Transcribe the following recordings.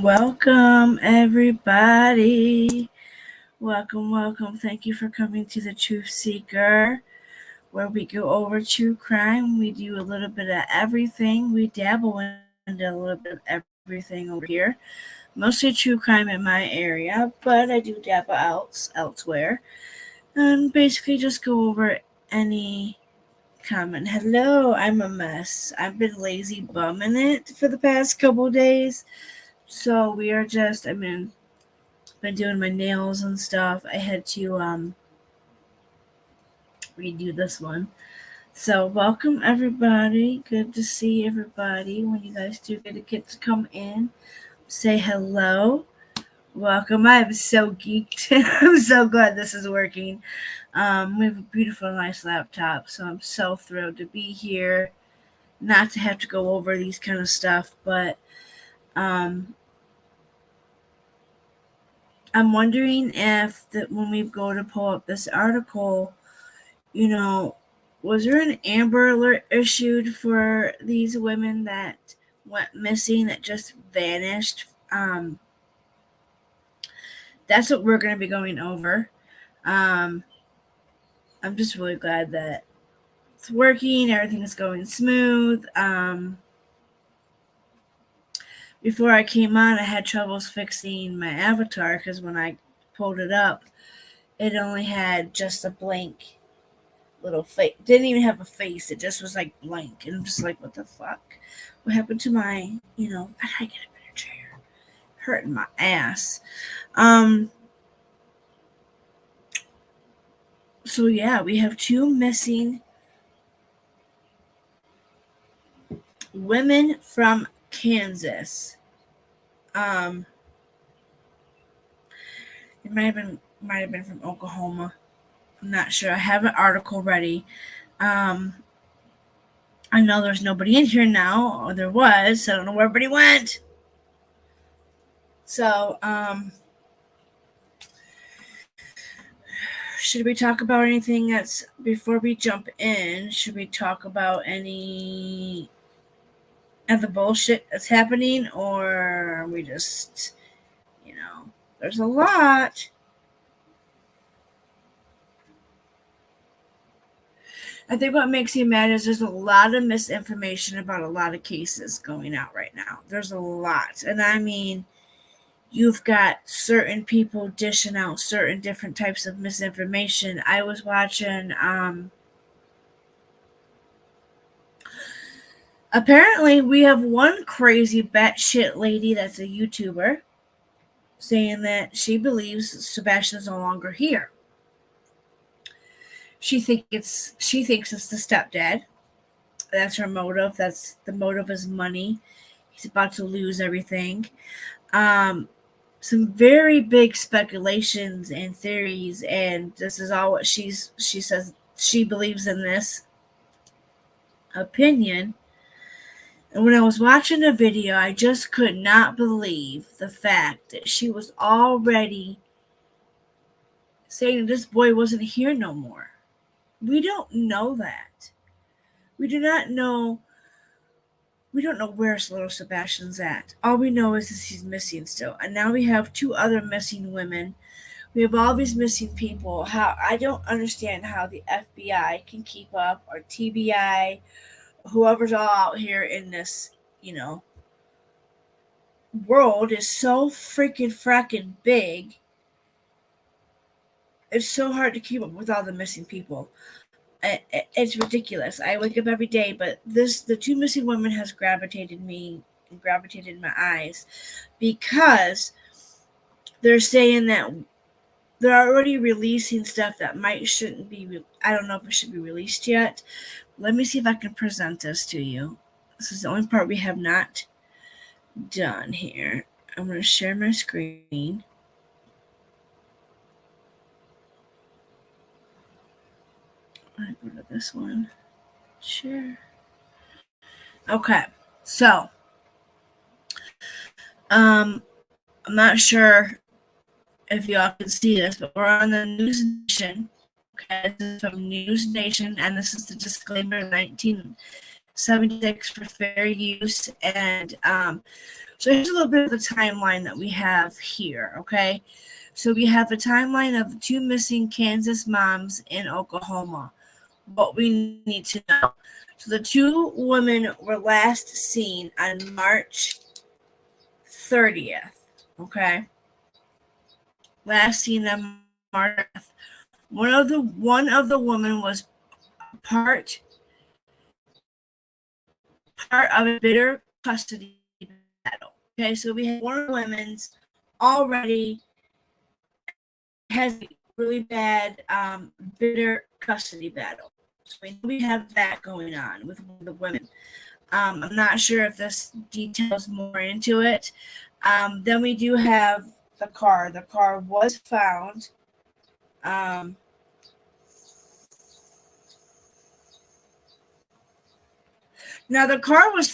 Welcome, everybody. Welcome. Thank you for coming to the Truth Seeker, where we go over true crime. We do a little bit of everything. We dabble into a little bit of everything over here. Mostly true crime in my area, but I do dabble elsewhere. And basically just go over any comment. Hello, I'm a mess. I've been lazy bumming it for the past couple days. So we are just, been doing my nails and stuff. I had to redo this one. So welcome everybody. Good to see everybody. When you guys do get to come in, say hello. Welcome. I'm so geeked. I'm so glad this is working. We have a beautiful, nice laptop, so I'm so thrilled to be here. Not to have to go over these kind of stuff, but I'm wondering if that when we go to pull up this article, was there an Amber Alert issued for these women that went missing, that just vanished? That's what we're going to be going over. I'm just really glad that it's working. Everything is going smooth. Before I came on, I had troubles fixing my avatar because when I pulled it up, it only had just a blank little face. Didn't even have a face. It just was like blank. And I'm just like, what the fuck? What happened to my, I gotta get a better chair. Hurting my ass. So yeah, we have 2 missing women from Kansas. It might have been from Oklahoma. I'm not sure. I have an article ready. I know there's nobody in here now, or there was, so I don't know where everybody went. So, should we talk about anything that's, before we jump in, should we talk about any of the bullshit that's happening, or are we just, there's a lot. I think what makes me mad is there's a lot of misinformation about a lot of cases going out right now. There's a lot. And I mean, you've got certain people dishing out certain different types of misinformation. I was watching, apparently we have one crazy batshit lady that's a YouTuber saying that she believes Sebastian is no longer here. She thinks it's the stepdad. That's her motive. That's the motive is money. He's about to lose everything. Some very big speculations and theories, and this is all what she says she believes in this opinion. And when I was watching the video, I just could not believe the fact that she was already saying this boy wasn't here no more. We don't know that. We do not know. We don't know where little Sebastian's at. All we know is that he's missing still. And now we have 2 other missing women. We have all these missing people. How I don't understand how the FBI can keep up, or TBI, whoever's all out here in this, world is so fracking big. It's so hard to keep up with all the missing people. It's ridiculous. I wake up every day, but the 2 missing women has gravitated me and gravitated my eyes, because they're saying that they're already releasing stuff that shouldn't be. I don't know if it should be released yet. Let me see if I can present this to you. This is the only part we have not done here. I'm going to share my screen. I go to this one. Share. Okay, so I'm not sure if y'all can see this, but we're on the News Nation. Okay, this is from News Nation, and this is the disclaimer 76 for fair use. And so here's a little bit of the timeline that we have here, okay? So we have the timeline of the 2 missing Kansas moms in Oklahoma. What we need to know. So the 2 women were last seen on March 30th, okay? Last seen on March 30th. One of the women was part of a bitter custody battle. Okay, so we have one of the women's already has a really bad bitter custody battle. So we have that going on with one of the women. I'm not sure if this details more into it. Then we do have the car. The car was found. Now the car was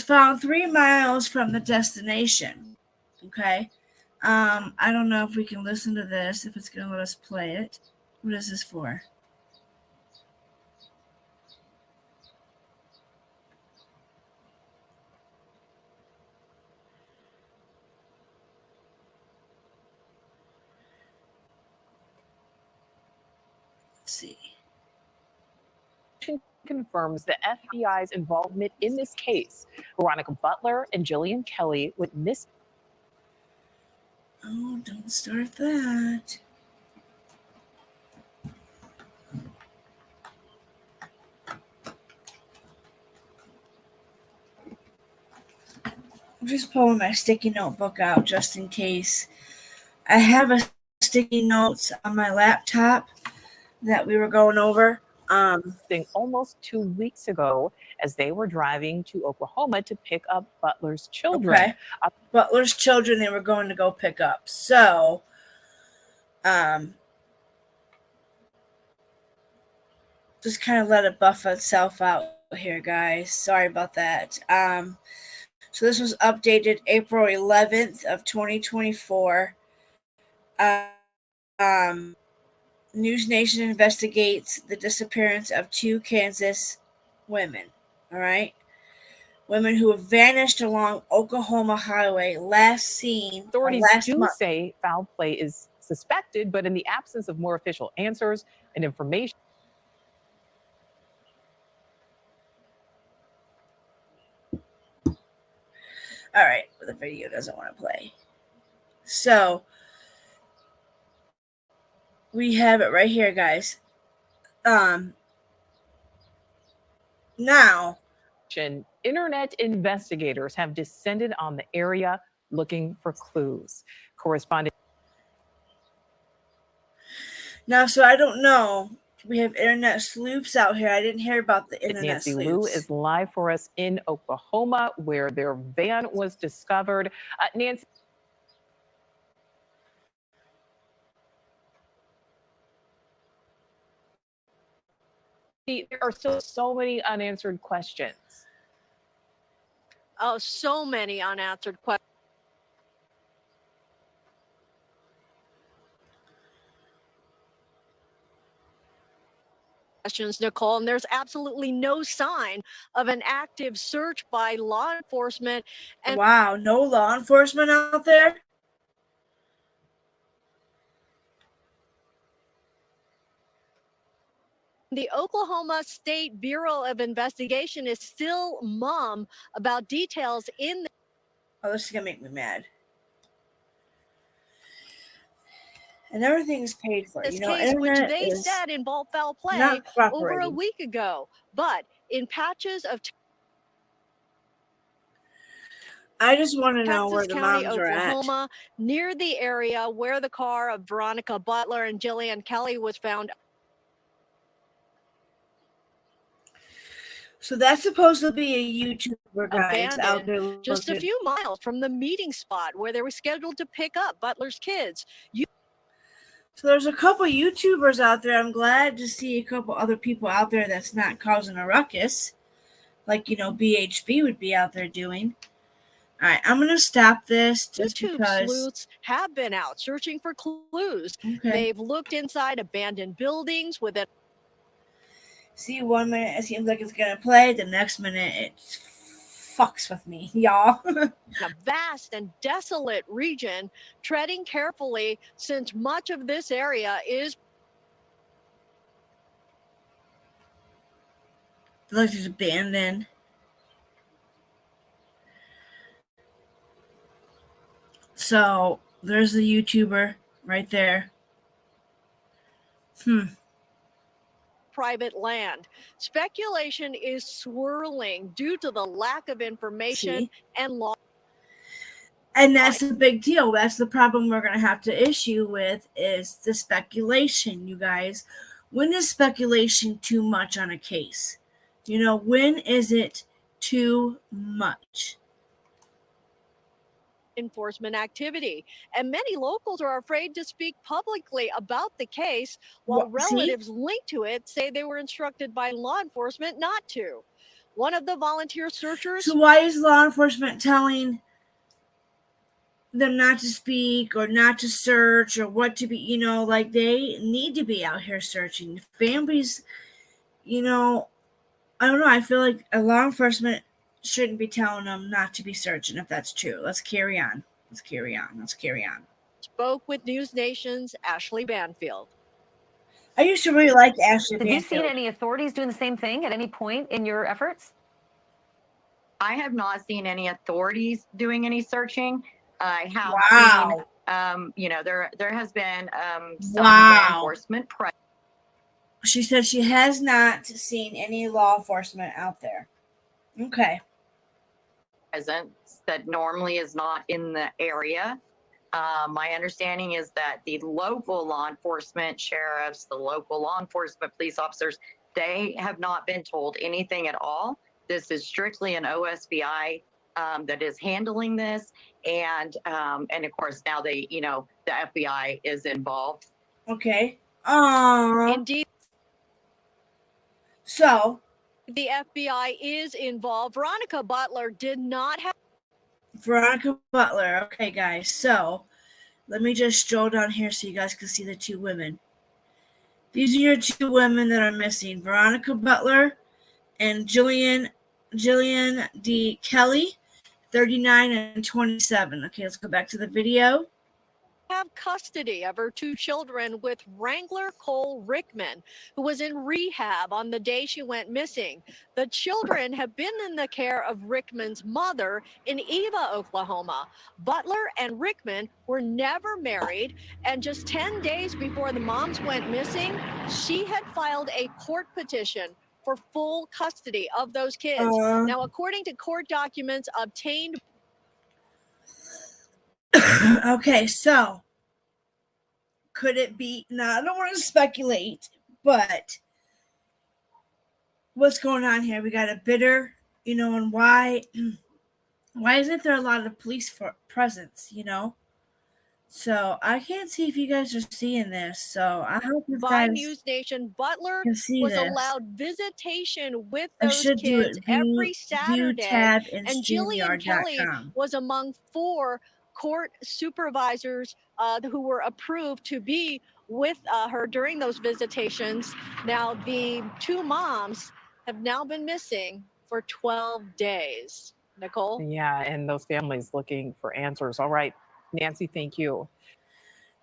found 3 miles from the destination. Okay. I don't know if we can listen to this, if it's going to let us play it. What is this for? Let's see. Confirms the FBI's involvement in this case. Veronica Butler and Jillian Kelly went missing. Oh, don't start that. I'm just pulling my sticky notebook out just in case. I have a sticky notes on my laptop that we were going over. Almost 2 weeks ago as they were driving to Oklahoma to pick up Butler's children. Okay. Butler's children they were going to go pick up. So, just kind of let it buff itself out here, guys. Sorry about that. So this was updated April 11th of 2024. News Nation investigates the disappearance of 2 Kansas women. All right. Women who have vanished along Oklahoma Highway, last seen. Authorities do say foul play is suspected, but in the absence of more official answers and information. All right, well, the video doesn't want to play. So we have it right here, guys. Now, internet investigators have descended on the area looking for clues. Correspondent. Now, so I don't know. We have internet sleuths out here. I didn't hear about the internet Nancy sleuths. Liu is live for us in Oklahoma, where their van was discovered. Nancy. There are still so many unanswered questions. Oh, so many unanswered questions, Nicole, and there's absolutely no sign of an active search by law enforcement. And wow, no law enforcement out there? The Oklahoma State Bureau of Investigation is still mum about details in the. Oh, this is going to make me mad. And everything's paid for. This you know, case, which they said involved foul play over a week ago. But in patches of I just want to know where the County, moms Oklahoma, are at. Near the area where the car of Veronica Butler and Jillian Kelly was found. So that's supposed to be a YouTuber, guys, out there just a few miles from the meeting spot where they were scheduled to pick up Butler's kids. So there's a couple YouTubers out there. I'm glad to see a couple other people out there that's not causing a ruckus, like, you know, BHB would be out there doing. All right, I'm going to stop this just YouTube because. sleuths have been out searching for clues. Okay. They've looked inside abandoned buildings with it. See, 1 minute it seems like it's gonna play, the next minute it fucks with me, y'all. A vast and desolate region, treading carefully since much of this area is Like it's abandoned. So there's the YouTuber right there. private land. Speculation is swirling due to the lack of information See? and law. And that's a big deal. That's the problem we're going to have to issue with is the speculation, you guys. When is speculation too much on a case? You know, when is it too much? Enforcement activity. And many locals are afraid to speak publicly about the case, while relatives linked to it say they were instructed by law enforcement not to. One of the volunteer searchers. So why is law enforcement telling them not to speak or not to search or what to be, you know, like they need to be out here searching. Families, you know, I don't know. I feel like a law enforcement shouldn't be telling them not to be searching if that's true. Let's carry on. Let's carry on. Let's carry on. Spoke with News Nation's Ashley Banfield. I used to really like Ashley Did Banfield. you see any authorities doing the same thing at any point in your efforts? I have not seen any authorities doing any searching. I have seen, you know, there has been some law enforcement presence. She said she has not seen any law enforcement out there. Okay. Presence that normally is not in the area. My understanding is that the local law enforcement sheriffs, the local law enforcement police officers, they have not been told anything at all. This is strictly an OSBI that is handling this, and of course now they, you know, the FBI is involved. Okay. Indeed. So the FBI is involved. Veronica Butler did not have. Veronica Butler. Okay, guys. So let me just stroll down here so you guys can see the two women. These are your two women that are missing: Veronica Butler and Jillian D. Kelly, 39 and 27. Okay, let's go back to the video. Have custody of her two children with Wrangler Cole Rickman, who was in rehab on the day she went missing. The children have been in the care of Rickman's mother in Eva, Oklahoma. Butler and Rickman were never married, and just 10 days before the moms went missing, she had filed a court petition for full custody of those kids. Now, according to court documents obtained. Okay, so could it be? Now, I don't want to speculate, but what's going on here? We got a bidder, you know, and why isn't there a lot of police presence, you know? So I can't see if you guys are seeing this. So I hope you by guys News Nation, Butler can see was this. allowed visitation with I those should do kids it. View, every Saturday. tab and Jillian Kelly StreamYard.com. was among 4 court supervisors who were approved to be with her during those visitations. Now, the two moms have now been missing for 12 days. Nicole? Yeah, and those families looking for answers. All right, Nancy, thank you.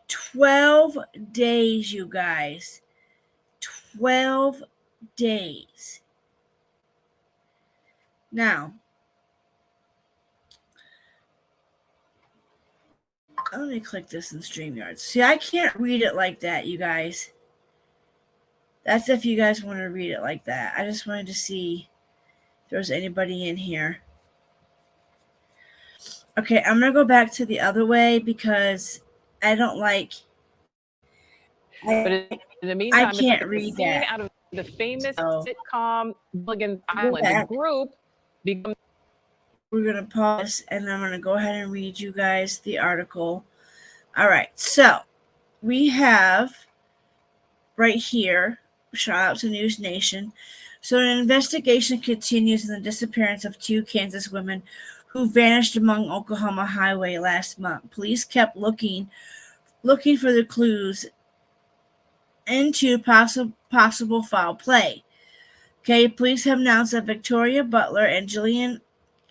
12 days, you guys. 12 days. Now, let me click this in StreamYard. See, I can't read it like that, you guys. That's if you guys want to read it like that. I just wanted to see if there was anybody in here. Okay, I'm going to go back to the other way because I don't like... But in the meantime, I can't read that. Out of the famous sitcom Gilligan's Island, the group becomes... We're going to pause, and I'm going to go ahead and read you guys the article. All right, so we have right here, shout out to News Nation. So an investigation continues in the disappearance of 2 Kansas women who vanished among Oklahoma highway last month. Police kept looking for the clues into possible foul play. Okay, police have announced that Victoria Butler and Jillian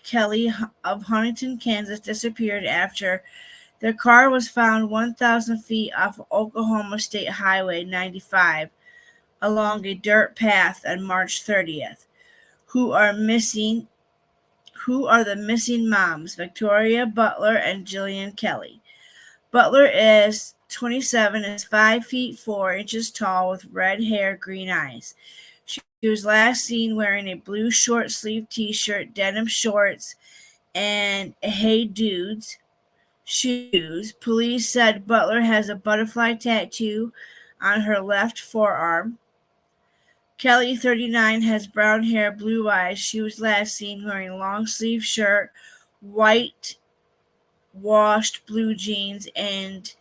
Kelly of Huntington, Kansas disappeared after their car was found 1,000 feet off Oklahoma State Highway 95 along a dirt path on March 30th. Who are missing? Who are the missing moms? Victoria Butler and Jillian Kelly. Butler is 27, is 5 feet 4 inches tall with red hair, green eyes. She was last seen wearing a blue short sleeve t-shirt, denim shorts, and Hey Dudes shoes. Police said Butler has a butterfly tattoo on her left forearm. Kelly, 39, has brown hair, blue eyes. She was last seen wearing a long sleeve shirt, white washed blue jeans, and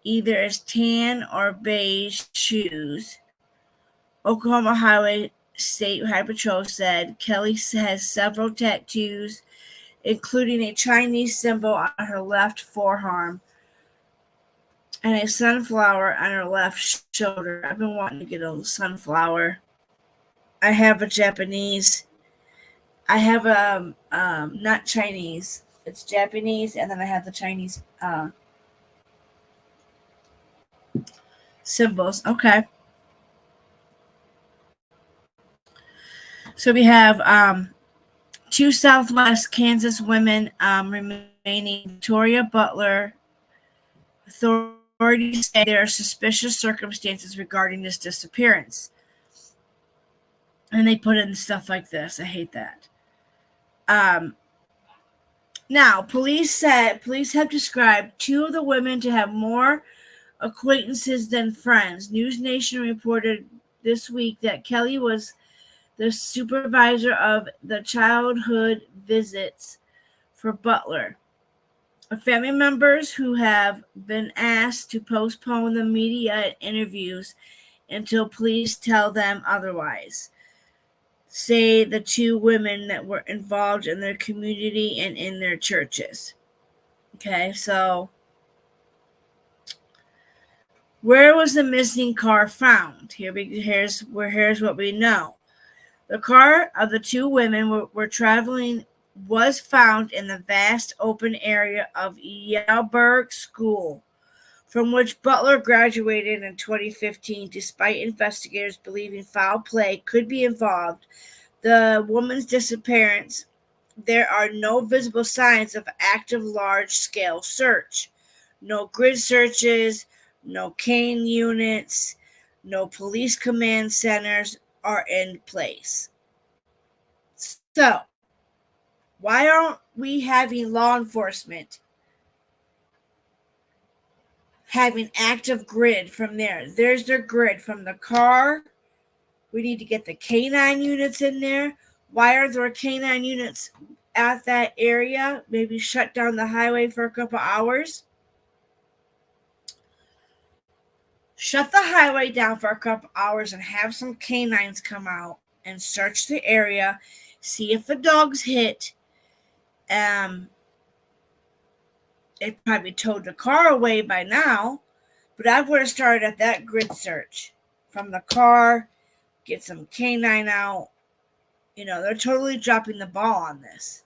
either as tan or beige shoes. Oklahoma Highway State High Patrol said Kelly has several tattoos, including a Chinese symbol on her left forearm and a sunflower on her left shoulder. I've been wanting to get a sunflower. I have a Japanese. I have not Chinese. It's Japanese, and then I have the Chinese symbols. Okay. So we have two Southwest Kansas women remaining. Victoria Butler. Authorities say there are suspicious circumstances regarding this disappearance. And they put in stuff like this. I hate that. Now, police have described two of the women to have more acquaintances than friends. News Nation reported this week that Kelly was the supervisor of the childhood visits for Butler. Family members who have been asked to postpone the media interviews until police tell them otherwise, say the two women that were involved in their community and in their churches. Okay, so where was the missing car found? Here's what we know. The car of the two women were traveling was found in the vast open area of Yaleburg School, from which Butler graduated in 2015, despite investigators believing foul play could be involved. The woman's disappearance, there are no visible signs of active large-scale search. No grid searches, no cane units, no police command centers are in place. So, why aren't we having law enforcement having active grid from there? There's their grid from the car. We need to get the canine units in there. Why are there canine units at that area? Maybe shut down the highway for a couple hours. Shut the highway down for a couple hours and have some canines come out and search the area. See if the dogs hit. They probably towed the car away by now, but I would have started at that grid search from the car, get some canine out. You know, they're totally dropping the ball on this.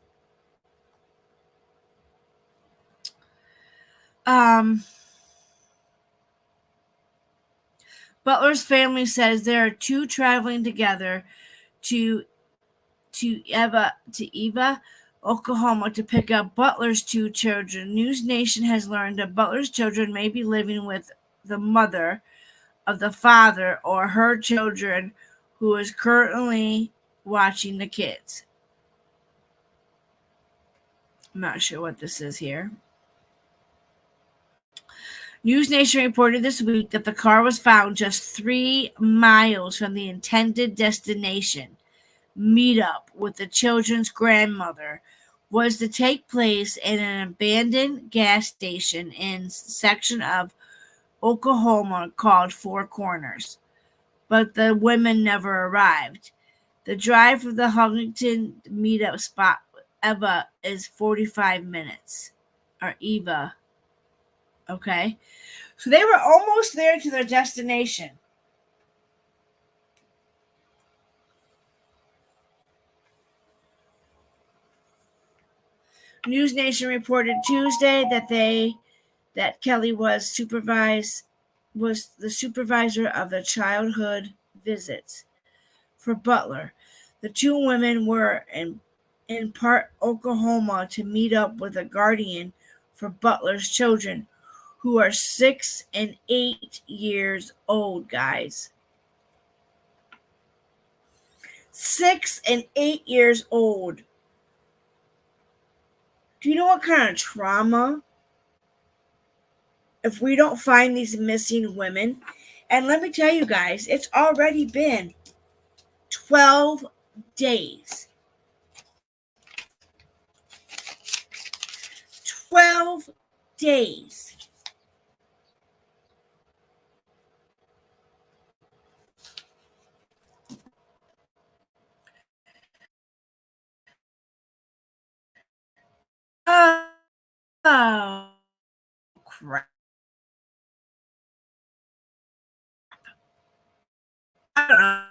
Butler's family says there are two traveling together to Eva, Oklahoma, to pick up Butler's two children. News Nation has learned that Butler's children may be living with the mother of the father or her children, who is currently watching the kids. I'm not sure what this is here. News Nation reported this week that the car was found just 3 miles from the intended destination. Meetup with the children's grandmother was to take place in an abandoned gas station in section of Oklahoma called Four Corners, but the women never arrived. The drive from the Huntington meetup spot, Eva, is 45 minutes. Or Eva. Okay. So they were almost there to their destination. News Nation reported Tuesday that Kelly was the supervisor of the childhood visits for Butler. The two women were in Park, Oklahoma to meet up with a guardian for Butler's children, who are 6 and 8 years old, guys. 6 and 8 years old. Do you know what kind of trauma if we don't find these missing women? And let me tell you guys, it's already been 12 days. 12 days. Oh, crap. I don't know.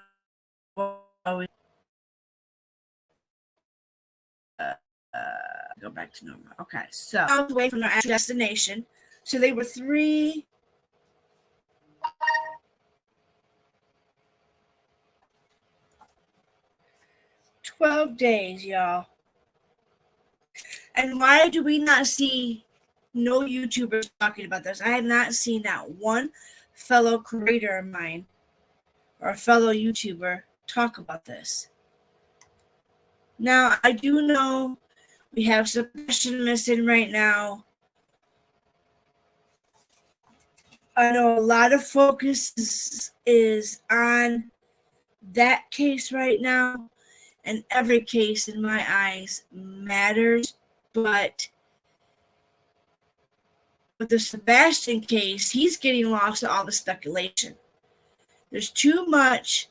Go back to normal. Okay, so away from their destination. So they were 12 days, y'all. And why do we not see no YouTubers talking about this? I have not seen that one fellow creator of mine or a fellow YouTuber talk about this. Now, I do know we have Sebastian missing right now. I know a lot of focus is on that case right now, and every case in my eyes matters, but with the Sebastian case, he's getting lost to all the speculation. There's too much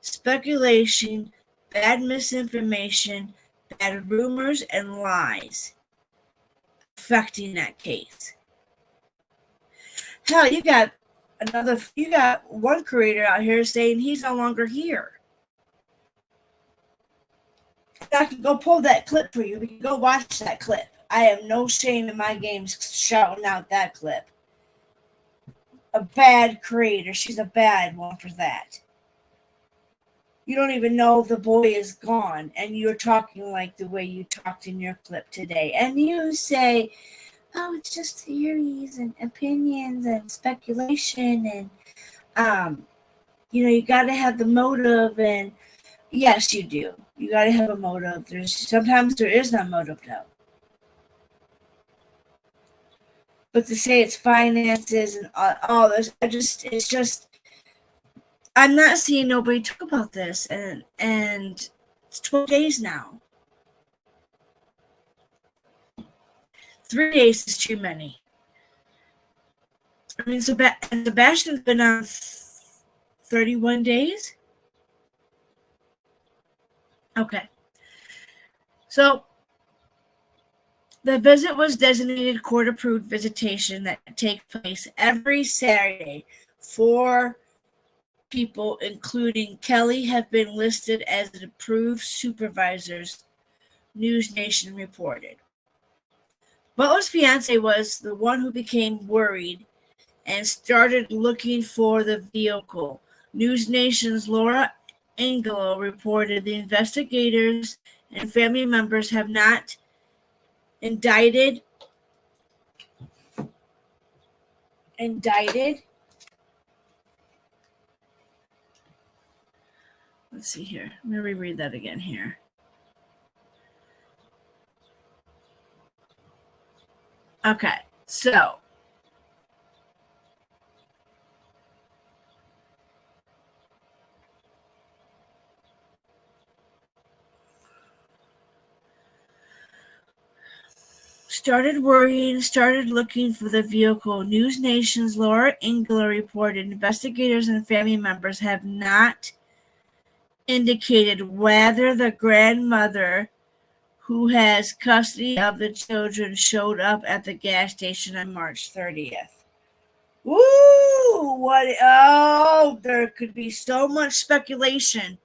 speculation, bad misinformation, bad rumors, and lies affecting that case. Hell, you got one creator out here saying he's no longer here. I can go pull that clip for you. We can go watch that clip. I have no shame in my games shouting out that clip. A bad creator. She's a bad one for that. You don't even know the boy is gone, and you're talking like the way you talked in your clip today. And you say, oh, it's just theories and opinions and speculation, and you got to have the motive. And yes, you do. You got to have a motive. Sometimes there is no motive, though. But to say it's finances and all this, it's just, I'm not seeing nobody talk about this, and it's 12 days now. 3 days is too many. I mean, Sebastian's been on 31 days? Okay. So, the visit was designated court-approved visitation that takes place every Saturday. 4 people, including Kelly, have been listed as approved supervisors, News Nation reported. Butler's fiance was the one who became worried and started looking for the vehicle. News Nation's Laura Angelo reported the investigators and family members have not indicted. Let's see here. Let me reread that again here. Okay, so started worrying, started looking for the vehicle. News Nation's Laura Engler reported investigators and family members have not indicated whether the grandmother who has custody of the children showed up at the gas station on March 30th. Woo! There could be so much speculation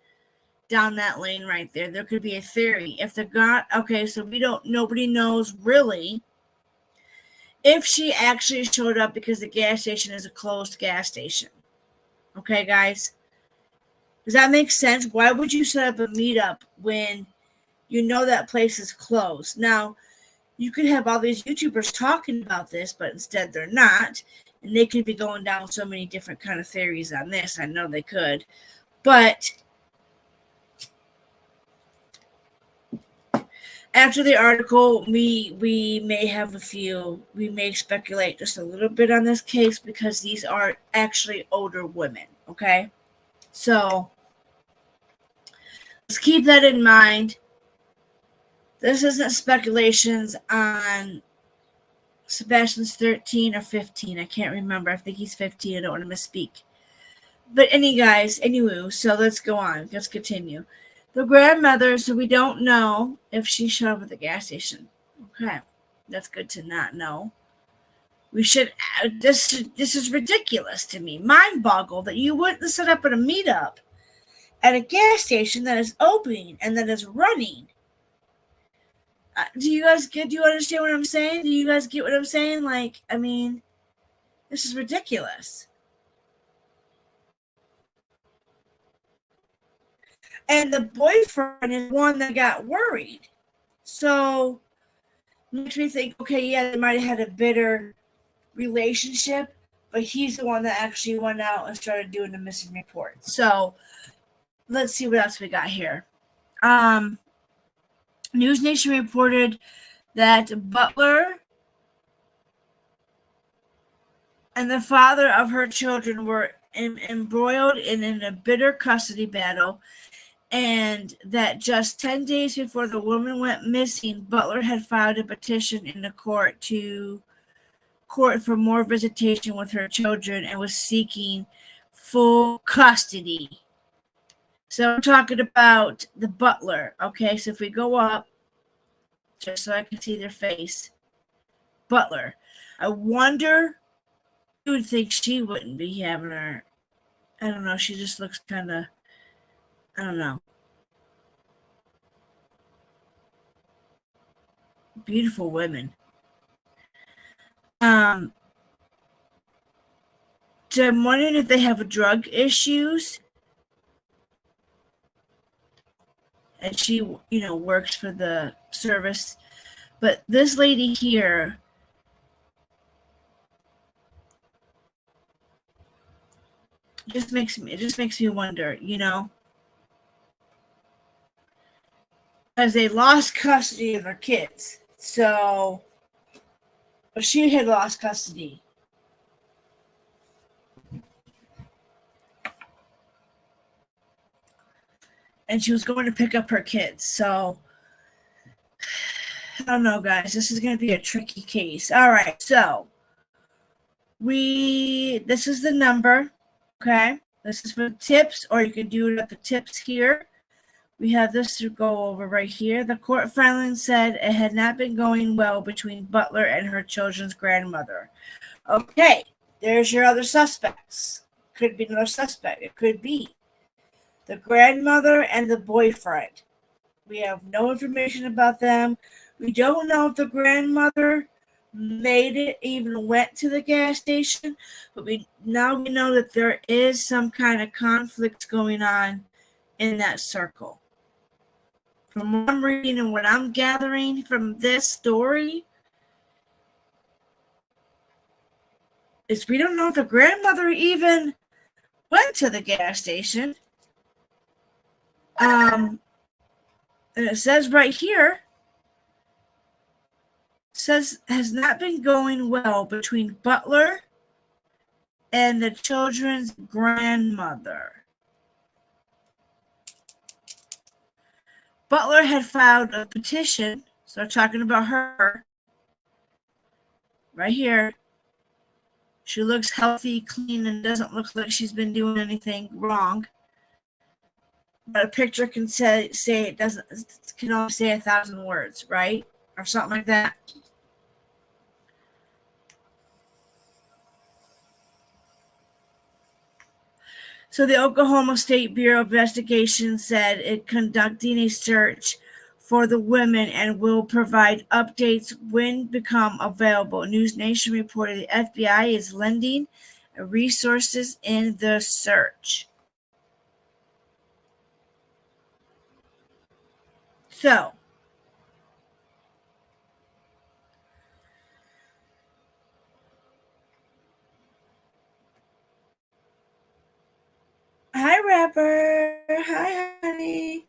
down that lane right there. There could be a theory. If the God, okay, so nobody knows really if she actually showed up because the gas station is a closed gas station. Okay, guys? Does that make sense? Why would you set up a meetup when you know that place is closed? Now, you could have all these YouTubers talking about this, but instead they're not. And they could be going down so many different kind of theories on this. I know they could. But after the article, we may speculate just a little bit on this case because these are actually older women, okay? So let's keep that in mind. This isn't speculations on Sebastian's 13 or 15. I can't remember. I think he's 15. I don't want to misspeak. But anyway, so let's go on. Let's continue. The grandmother, so we don't know if she showed up at the gas station. Okay, that's good to not know. We should. This is ridiculous to me. Mind boggle that you wouldn't set up at a meetup at a gas station that is open and that is running. Do you understand what I'm saying? Do you guys get what I'm saying? Like, I mean, this is ridiculous. And the boyfriend is one that got worried. So makes me think, okay, yeah, they might have had a bitter relationship, but he's the one that actually went out and started doing the missing report. So let's see what else we got here. News Nation reported that Butler and the father of her children were embroiled in a bitter custody battle, and that just 10 days before the woman went missing, Butler had filed a petition in the court for more visitation with her children and was seeking full custody. So I'm talking about the Butler. Okay, so if we go up, just so I can see their face, Butler. I wonder, you would think she wouldn't be having her. I don't know. She just looks kind of, I don't know. Beautiful women. So I'm wondering if they have drug issues. And she, works for the service. But this lady here, it just makes me wonder, because they lost custody of their kids. So, but she had lost custody. And she was going to pick up her kids. So, I don't know, guys. This is going to be a tricky case. All right. So, this is the number. Okay. This is for tips, or you can do it at the tips here. We have this to go over right here. The court filing said it had not been going well between Butler and her children's grandmother. Okay, there's your other suspects. Could be another suspect. It could be the grandmother and the boyfriend. We have no information about them. We don't know if the grandmother made it, even went to the gas station, but we know that there is some kind of conflict going on in that circle. From what I'm reading and what I'm gathering from this story, is we don't know if the grandmother even went to the gas station. And it says right here, says has not been going well between Butler and the children's grandmother. Butler had filed a petition, so I'm talking about her right here. She looks healthy, clean, and doesn't look like she's been doing anything wrong. But a picture can say it doesn't, can only say 1,000 words, right? Or something like that. So the Oklahoma State Bureau of Investigation said it conducting a search for the women and will provide updates when become available. News Nation reported the FBI is lending resources in the search. So, hi rapper, hi honey.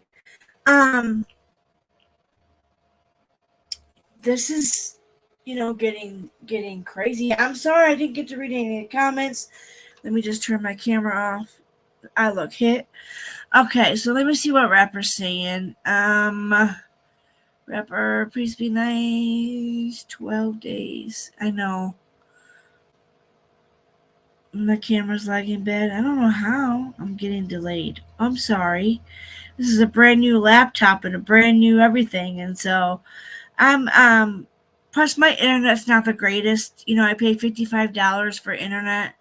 This is getting crazy. I'm sorry I didn't get to read any of the comments. Let me just turn my camera off. I look hit. Okay, so let me see what rapper's saying. Rapper, please be nice. 12 days. I know. My camera's lagging bad. I don't know how. I'm getting delayed. I'm sorry. This is a brand new laptop and a brand new everything, and so I'm plus my internet's not the greatest. I pay $55 for internet.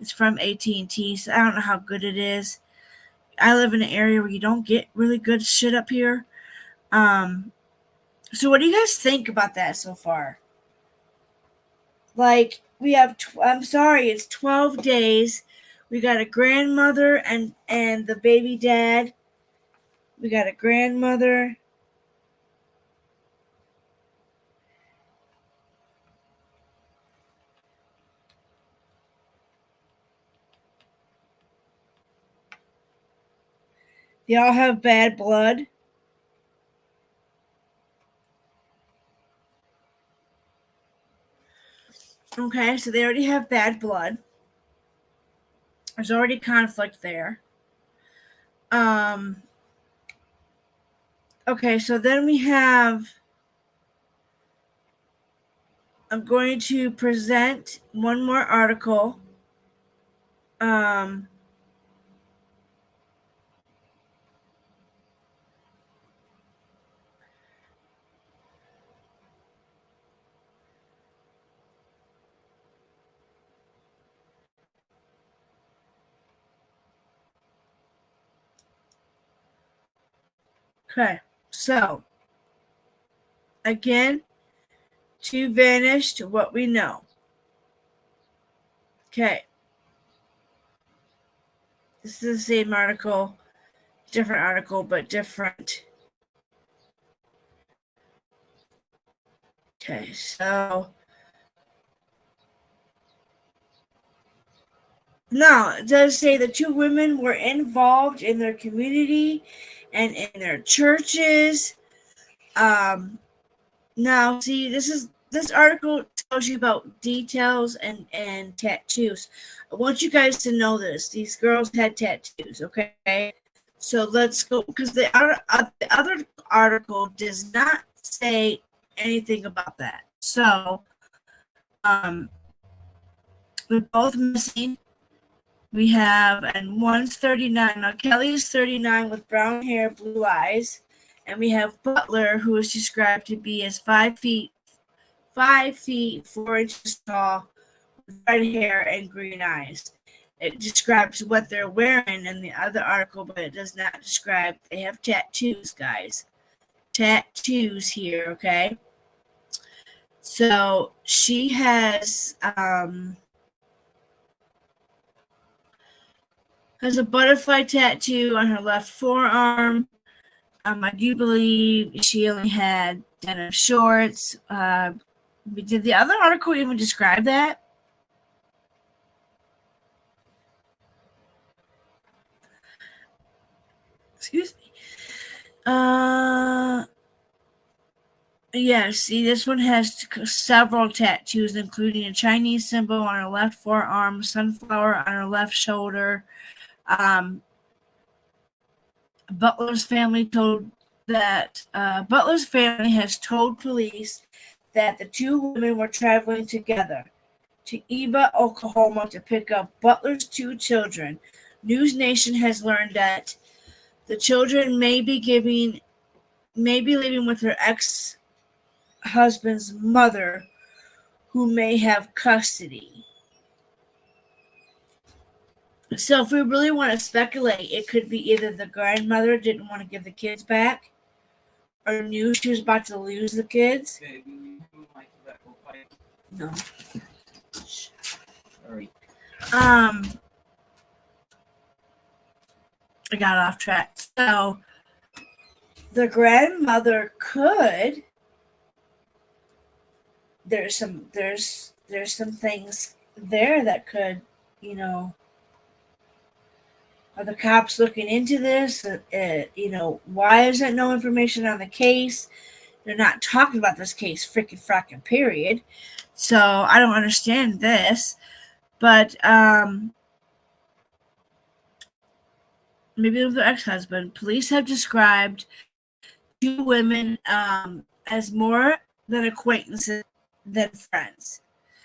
It's from AT&T, so I don't know how good it is. I live in an area where you don't get really good shit up here. So what do you guys think about that so far? Like, we have I'm sorry, it's 12 days. We got a grandmother and the baby dad. We got a grandmother. They all have bad blood. Okay, so they already have bad blood. There's already conflict there. Okay, so then we have. I'm going to present one more article. Okay, so again, to vanish to what we know. Okay, this is the same article, different article, but different. Okay, so now it does say the two women were involved in their community and in their churches. Now, see, this article tells you about details and tattoos. I want you guys to know this. These girls had tattoos, okay? So let's go, because the other article does not say anything about that. So, we're both missing. We have, and one's 39. Now, Kelly is 39 with brown hair, blue eyes. And we have Butler, who is described to be as 5 feet 4 inches tall, with red hair and green eyes. It describes what they're wearing in the other article, but it does not describe. They have tattoos, guys. Tattoos here, okay? So she has a butterfly tattoo on her left forearm. I do believe she only had denim shorts. Did the other article even describe that? Excuse me. Yeah, see, this one has several tattoos, including a Chinese symbol on her left forearm, sunflower on her left shoulder. Butler's family has told police that the two women were traveling together to Eva, Oklahoma to pick up Butler's two children. News Nation has learned that the children may be leaving with her ex-husband's mother, who may have custody. So if we really want to speculate, it could be either the grandmother didn't want to give the kids back or knew she was about to lose the kids. No. Sorry. I got off track. So the grandmother could. There's some things there that could, are the cops looking into this? Why isn't no information on the case? They're not talking about this case, freaking fracking period. So I don't understand this, but maybe with their ex-husband. Police have described two women as more than acquaintances than friends.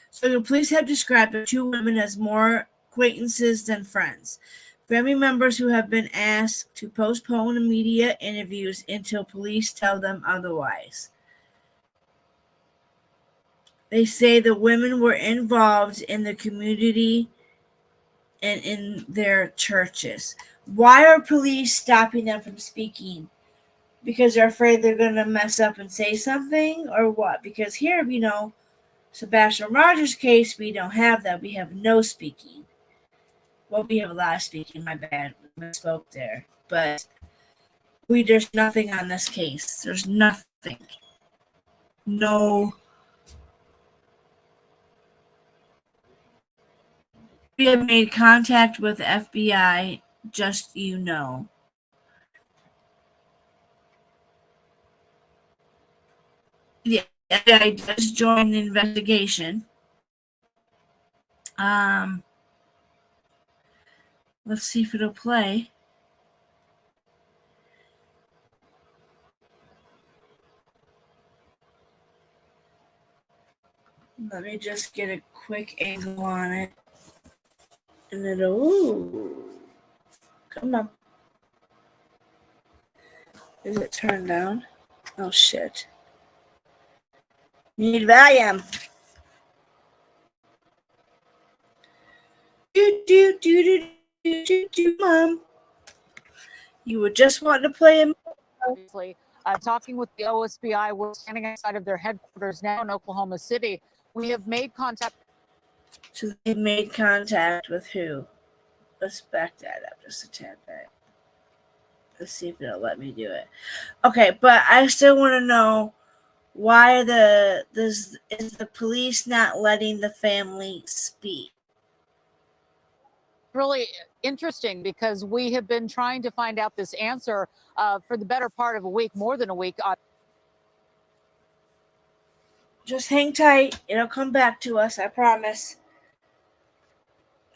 So the police have described the two women as more acquaintances than friends. Family members who have been asked to postpone media interviews until police tell them otherwise. They say the women were involved in the community and in their churches. Why are police stopping them from speaking? Because they're afraid they're going to mess up and say something, or what? Because here, Sebastian Rogers' case, we don't have that. We have no speaking. Well, we have a lot of speaking. My bad. I misspoke there. But there's nothing on this case. There's nothing. No. We have made contact with the FBI, just the FBI does join the investigation. Let's see if it'll play. Let me just get a quick angle on it. And it'll, come on. Is it turned down? Oh, shit. You need Valium. Mom. You were just wanting to play him. Obviously, talking with the OSBI, we're standing outside of their headquarters now in Oklahoma City. We have made contact. So they made contact with who? Let's back that up just a tad bit. Let's see if it'll let me do it. Okay, but I still want to know why is the police not letting the family speak? Really interesting because we have been trying to find out this answer for the better part of a week, more than a week. Just hang tight. It'll come back to us, I promise.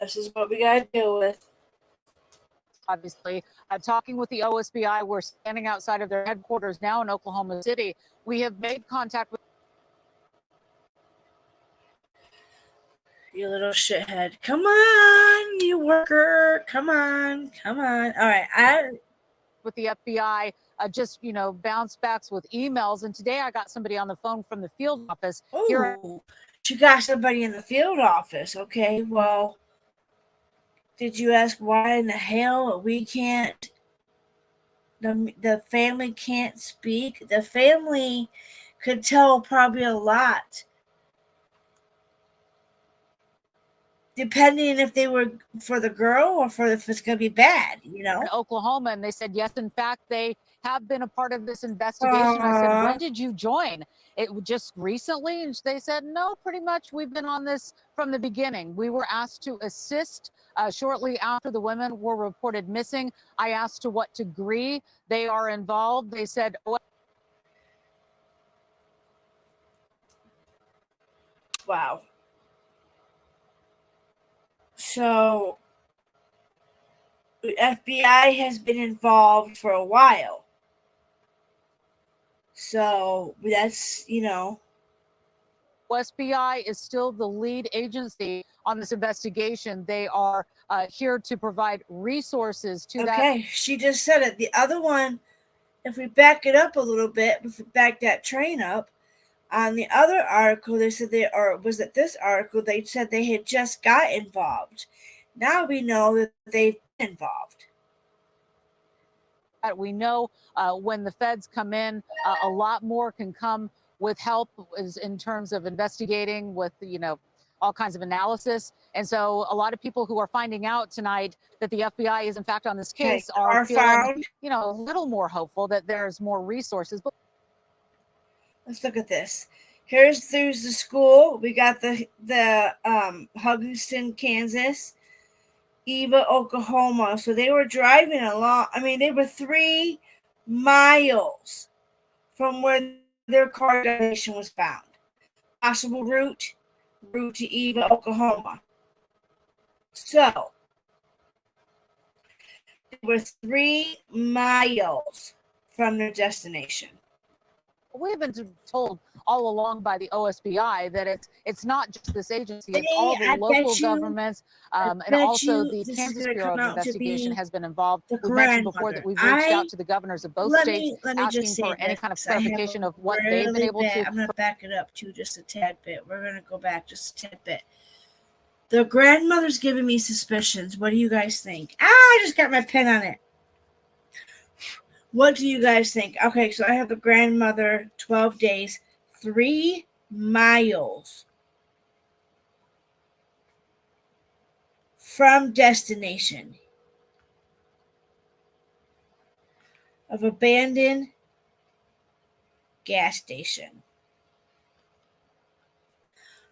This is what we got to deal with. Obviously, talking with the OSBI, we're standing outside of their headquarters now in Oklahoma City. We have made contact with. You little shithead. Come on, you worker. Come on. All right. With the FBI, just bounce backs with emails. And today I got somebody on the phone from the field office. Oh, you got somebody in the field office. Okay, well, did you ask why in the hell we can't? The family can't speak. The family could tell probably a lot, depending if they were for the girl or for if it's going to be bad, In Oklahoma, and they said, yes, in fact, they have been a part of this investigation. I said, when did you join? It just recently? And they said, no, pretty much we've been on this from the beginning. We were asked to assist shortly after the women were reported missing. I asked to what degree they are involved. They said, wow. So the FBI has been involved for a while. So that's, OSBI is still the lead agency on this investigation. They are here to provide resources to that. Okay, she just said it. The other one, if we back it up a little bit, if we back that train up, on the other article, they said this article, they said they had just got involved. Now we know that they've been involved. We know when the feds come in, a lot more can come with help in terms of investigating with, all kinds of analysis. And so a lot of people who are finding out tonight that the FBI is in fact on this case are feeling, found. A little more hopeful that there's more resources. But let's look at this. There's the school. We got the Hubbardston, Kansas, Eva, Oklahoma. So they were driving along. I mean, they were 3 miles from where their car donation was found. Possible route to Eva, Oklahoma. So they were 3 miles from their destination. We've been told all along by the OSBI that it's not just this agency, it's all the local governments, and also the Kansas Bureau of Investigation has been involved. We've mentioned before that we've reached out to the governors of both states asking for any kind of clarification of what they've been able to. I'm going to back it up to just a tad bit. We're going to go back just a tad bit. The grandmother's giving me suspicions. What do you guys think? I just got my pen on it. What do you guys think? Okay, so I have a grandmother, 12 days, 3 miles from destination of abandoned gas station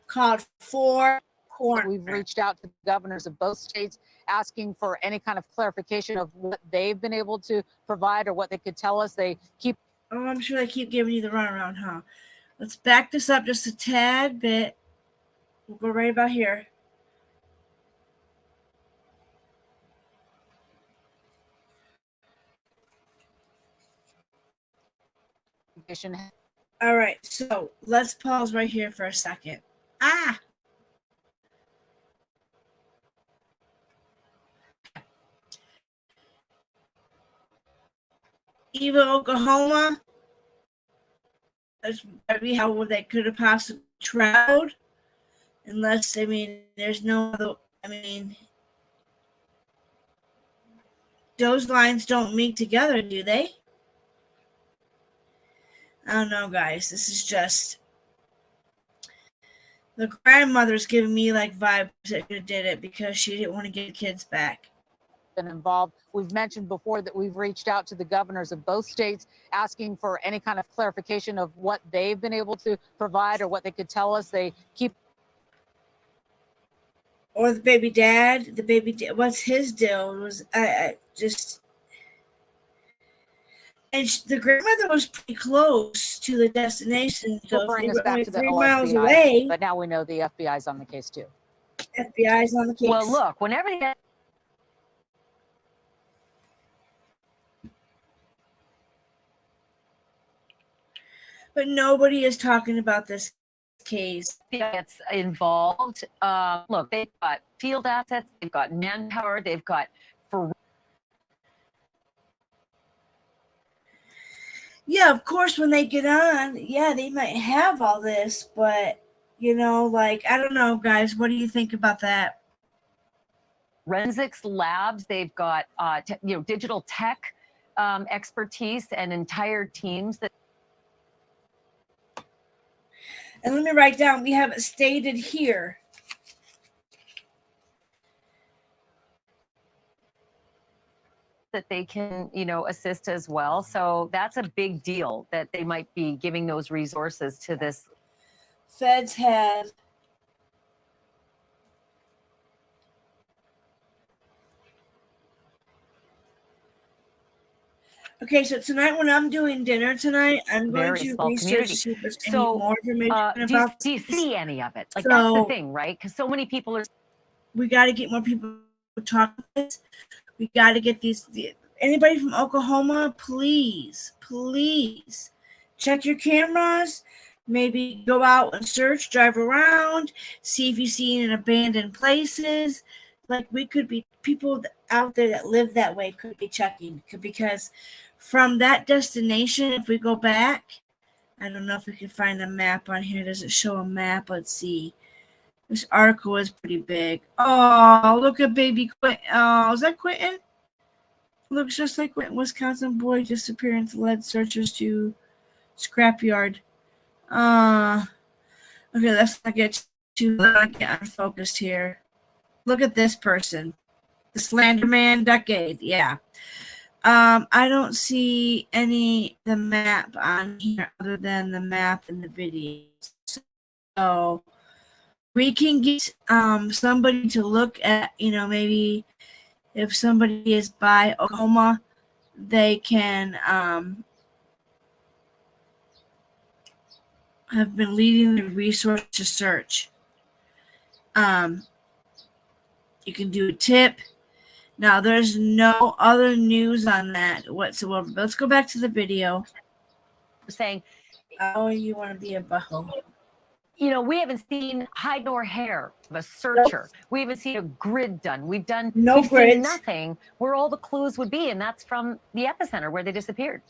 called Four Corners. We've reached out to the governors of both states asking for any kind of clarification of what they've been able to provide or what they could tell us. They keep. Oh, I'm sure they keep giving you the runaround, huh? Let's back this up just a tad bit. We'll go right about here. All right, so let's pause right here for a second. Eva, Oklahoma. That's probably how they could have possibly traveled. Unless, there's no other. Those lines don't meet together, do they? I don't know, guys. This is just. The grandmother's giving me vibes that she did it because she didn't want to get kids back. Been involved. We've mentioned before that we've reached out to the governors of both states asking for any kind of clarification of what they've been able to provide or what they could tell us. They keep. Or the baby dad. What's his deal? And the grandmother was pretty close to the destination, so bring us back to the 3 miles OSBI, away. But now we know the FBI's on the case too. FBI's on the case. Well, look, whenever they get. But nobody is talking about this case. Gets involved. Look, they've got field assets, they've got manpower, they've got. Yeah, of course, when they get on, they might have all this, but, I don't know, guys. What do you think about that? Forensics labs, they've got, digital tech expertise and entire teams that. And let me write down, we have it stated here. That they can, assist as well. So that's a big deal that they might be giving those resources to this. Feds have Okay, so tonight when I'm doing dinner tonight, I'm going to research to see if there's any more information about. Do you see any of it? That's the thing, right? Because so many people are. We got to get more people talking about this. We got to get anybody from Oklahoma, please check your cameras. Maybe go out and search, drive around, see if you see in abandoned places. We could be people out there that live that way could be checking because from that destination, if we go back, I don't know if we can find a map on here. Does it show a map? Let's see. This article is pretty big. Oh, look at baby Quentin. Oh, is that Quentin? Looks just like Quentin. Wisconsin boy disappearance led searchers to scrapyard. Okay, let's not get unfocused here. Look at this person. The Slenderman Decade. Yeah. I don't see the map on here other than the map in the video. So we can get somebody to look at, maybe if somebody is by Oklahoma, they can have been leading the resource to search. You can do a tip. Now, there's no other news on that whatsoever. But let's go back to the video. Saying, oh, you want to be a butthole. We haven't seen hide nor hair of a searcher. Nope. We haven't seen a grid done. We've seen nothing where all the clues would be, and that's from the epicenter where they disappeared.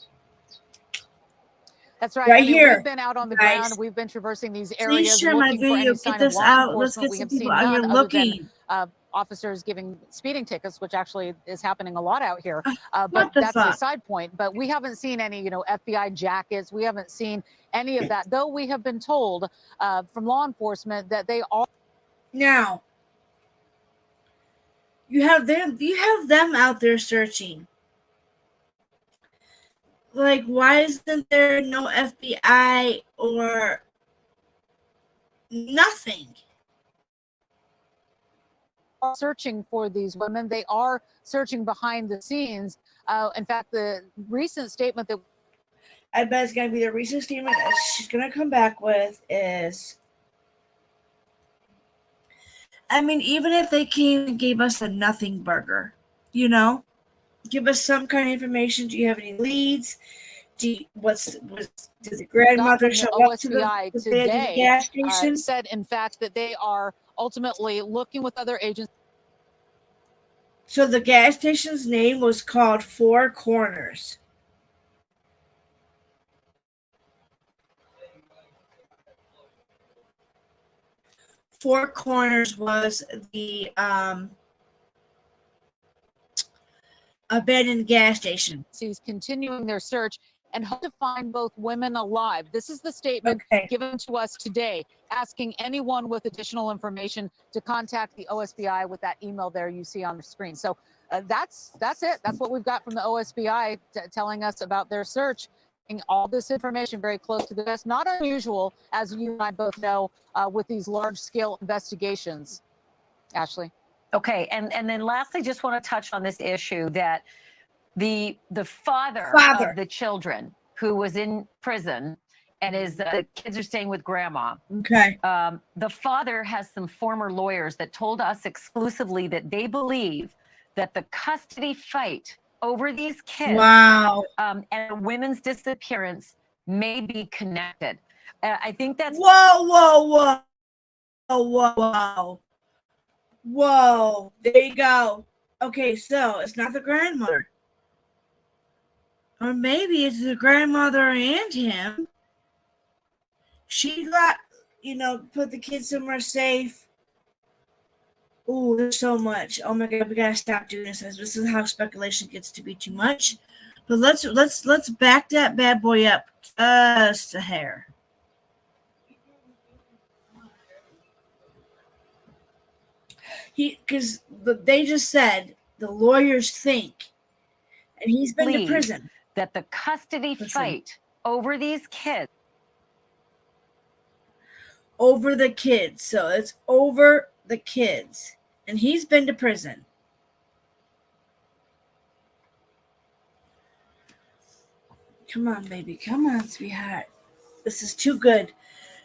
That's right. Here. We've been out on the ground. We've been traversing these areas looking for any sign of law enforcement. We have seen none other than officers giving speeding tickets, which actually is happening a lot out here. But that's a side point. But we haven't seen any, FBI jackets. We haven't seen any of that, though we have been told from law enforcement that they are. Now, you have them out there searching. Like, why isn't there no FBI or nothing? Searching for these women. They are searching behind the scenes. In fact, the recent statement that I bet it's going to be the recent statement that she's going to come back with is, even if they came and gave us a nothing burger, give us some kind of information. Do you have any leads? Did the grandmother show up to the today, gas station? Said, in fact, that they are ultimately looking with other agents. So the gas station's name was called Four Corners. Four Corners was the abandoned gas station. He's continuing their search and hope to find both women alive. This is the statement given to us today, asking anyone with additional information to contact the OSBI with that email there you see on the screen. So that's it. That's what we've got from the OSBI telling us about their search. All this information very close to the vest. Not unusual, as you and I both know, with these large-scale investigations. Ashley. Okay, and then lastly, just want to touch on this issue that the father of the children who was in prison and the kids are staying with grandma. Okay. The father has some former lawyers that told us exclusively that they believe that the custody fight over these kids and women's disappearance may be connected. I think that's whoa, there you go. Okay, so it's not the grandmother, or maybe it's the grandmother and him. She got, put the kids somewhere safe. Oh, there's so much. Oh my God, we gotta stop doing this. This is how speculation gets to be too much. But let's back that bad boy up just a hair. Because they just said the lawyers think, and he's been to prison, that the custody fight over these kids. Over the kids. So it's over the kids. And he's been to prison. Come on, baby. Come on, sweetheart. This is too good.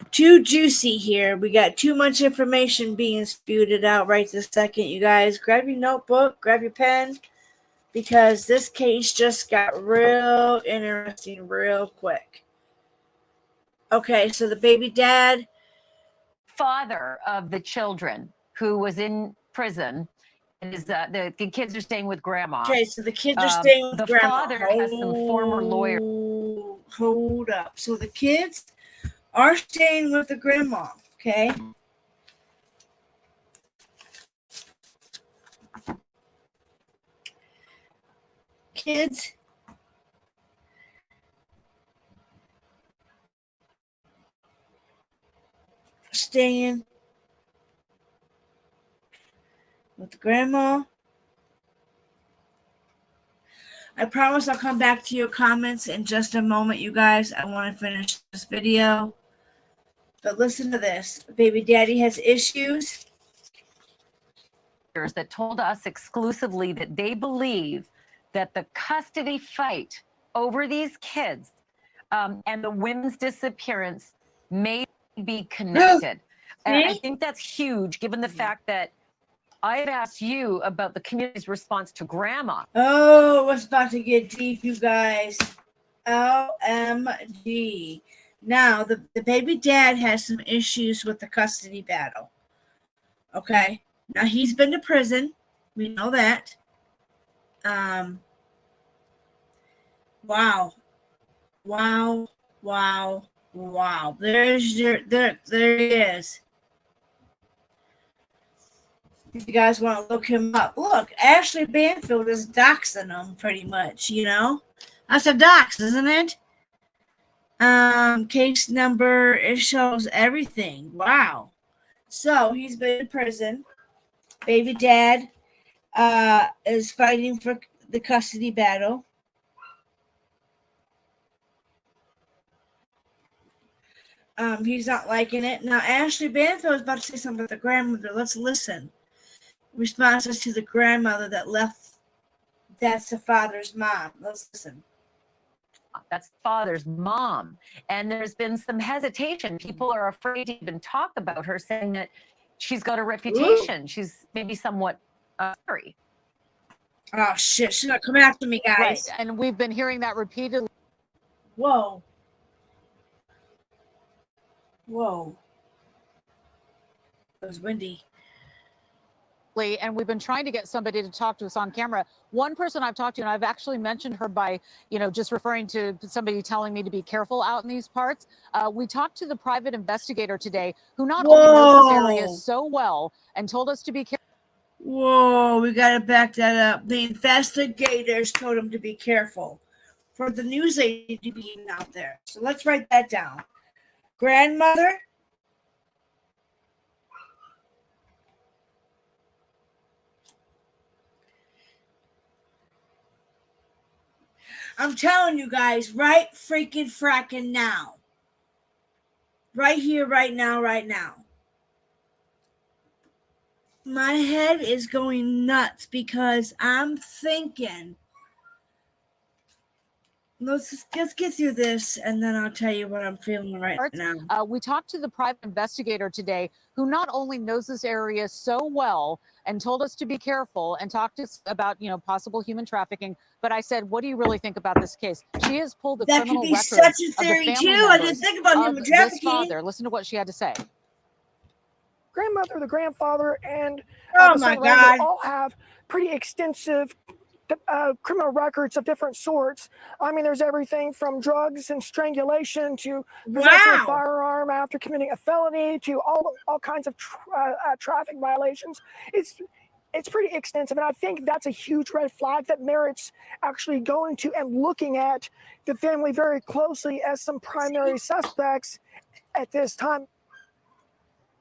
Too juicy here. We got too much information being spewed out right this second, you guys. Grab your notebook, grab your pen, because this case just got real interesting real quick. Okay, so the baby dad. Father of the children who was in prison and the kids are staying with grandma. Okay, so the kids are staying with grandma. The father has some former lawyers. Hold up. So the kids are staying with the grandma, okay? kids. Staying with grandma. I promise I'll come back to your comments in just a moment, you guys. I want to finish this video. But listen to this. Baby daddy has issues. That told us exclusively that they believe that the custody fight over these kids and the women's disappearance may be connected. I think that's huge, given the fact that I've asked you about the community's response to grandma. Oh, it's about to get deep, you guys. OMG. Now, the baby dad has some issues with the custody battle. Okay. Now, he's been to prison. We know that. Wow. Wow. Wow. Wow. There he is. If you guys want to look him up, look, Ashley Banfield is doxing him pretty much, you know? That's a dox, isn't it? Case number, it shows everything. Wow. So he's been in prison. Baby dad is fighting for the custody battle. He's not liking it. Now, Ashley Banfield is about to say something about the grandmother. Let's listen. Responses to the grandmother that left. That's the father's mom. Let's listen. That's the father's mom. And there's been some hesitation. People are afraid to even talk about her, saying that she's got a reputation. Ooh. She's maybe somewhat scary. Oh, shit. She's not coming after me, guys. Right. And we've been hearing that repeatedly. Whoa. Whoa. It was windy. And we've been trying to get somebody to talk to us on camera. One person I've talked to, and I've actually mentioned her by, just referring to somebody telling me to be careful out in these parts. We talked to the private investigator today who not only knows this area so well and told us to be careful. Whoa, we got to back that up. The investigators told him to be careful for the news lady to be out there. So let's write that down. Grandmother. I'm telling you guys, right freaking fracking now. Right here, right now, right now. My head is going nuts because I'm thinking, let's get through this and then I'll tell you what I'm feeling right now. We talked to the private investigator today who not only knows this area so well and told us to be careful and talked to us about, possible human trafficking. But I said, what do you really think about this case? She has pulled the criminal record such a theory too. I didn't think about human trafficking. This father. Listen to what she had to say. Grandmother, the grandfather, and oh my God, all have pretty extensive criminal records of different sorts. I mean, there's everything from drugs and strangulation to possessing a firearm after committing a felony to all kinds of traffic violations. It's pretty extensive, and I think that's a huge red flag that merits actually going to and looking at the family very closely as some primary suspects at this time.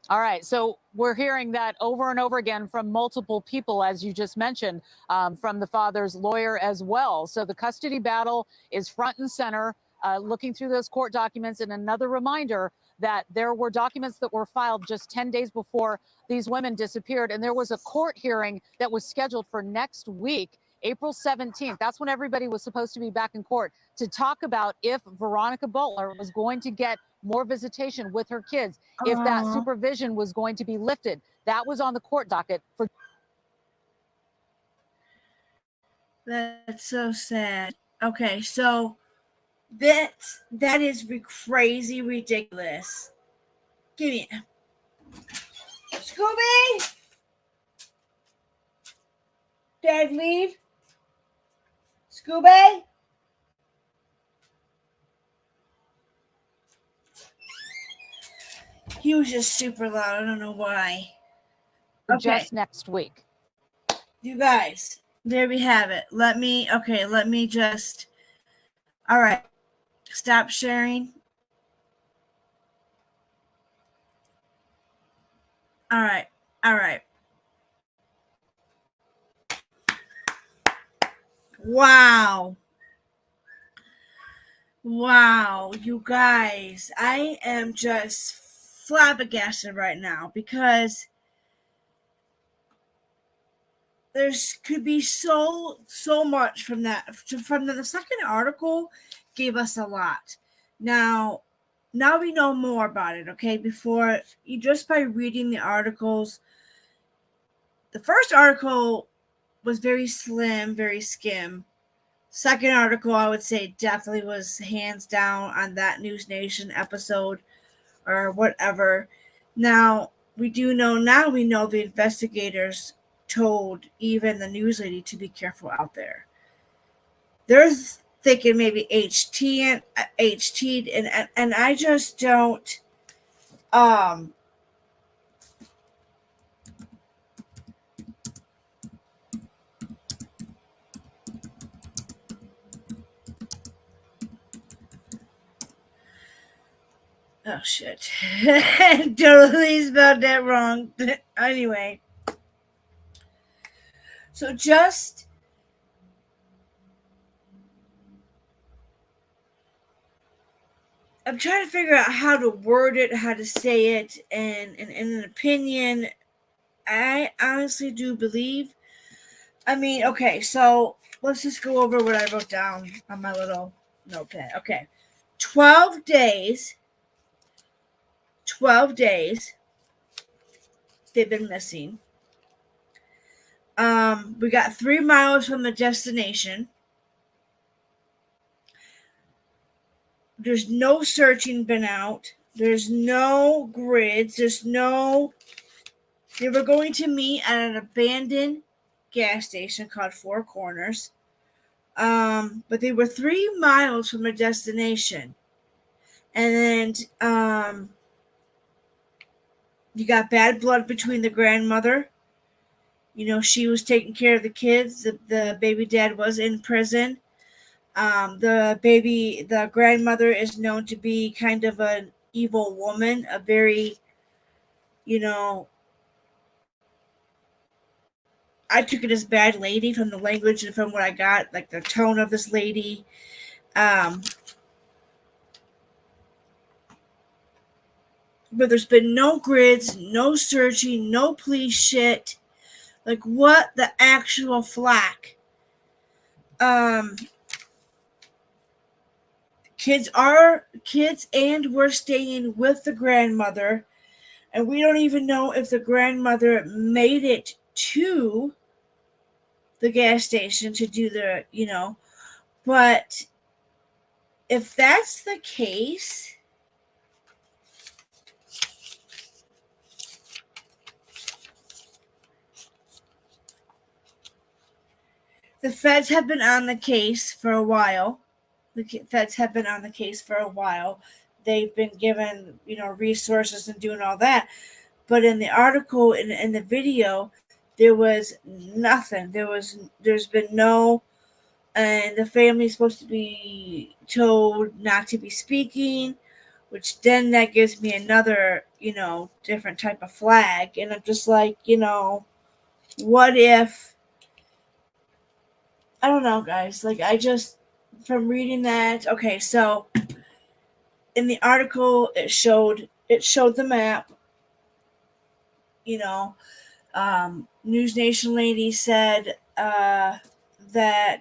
All right, so we're hearing that over and over again from multiple people, as you just mentioned, from the father's lawyer as well. So the custody battle is front and center, looking through those court documents. And another reminder that there were documents that were filed just 10 days before these women disappeared. And there was a court hearing that was scheduled for next week, April 17th. That's when everybody was supposed to be back in court to talk about if Veronica Butler was going to get more visitation with her kids, if that supervision was going to be lifted. That was on the court docket for. That's so sad. Okay, so that is crazy ridiculous. Give me Scooby. Dad, leave. Scooby. He was just super loud. I don't know why. Just next week. You guys, There we have it. Let me just, all right, stop sharing. All right. Wow, you guys, I am just flabbergasted right now because there's could be so much from that. From the second article gave us a lot. Now we know more about it. Okay, before you, just by reading the articles, the first article was very slim, very skim. Second article, I would say, definitely was hands down on that News Nation episode or whatever. Now we know the investigators told even the news lady to be careful out there. They're thinking maybe HT and I just don't. Oh shit! Totally spelled that wrong. Anyway, so just I'm trying to figure out how to word it, how to say it, and in an opinion, I honestly do believe. I mean, okay, so let's just go over what I wrote down on my little notepad. Okay, 12 days. 12 days they've been missing. We got 3 miles from the destination. There's no searching been out. There's no grids. They were going to meet at an abandoned gas station called Four Corners. But they were 3 miles from a destination. And then, you got bad blood between the grandmother. You know, she was taking care of the kids. The baby dad was in prison. The grandmother is known to be kind of an evil woman, a very, I took it as bad lady from the language and from what I got, like the tone of this lady. But there's been no grids, no searching, no police shit. Like, what the actual flack? Kids and we're staying with the grandmother, and we don't even know if the grandmother made it to the gas station to do but if that's the case, the feds have been on the case for a while. They've been given, resources and doing all that. But in the article, in the video, there was nothing. There's been no, and the family's supposed to be told not to be speaking, which then that gives me another, different type of flag. And I'm just like, what if, I don't know, guys. Like, from reading that, okay, so in the article, it showed the map, News Nation lady said that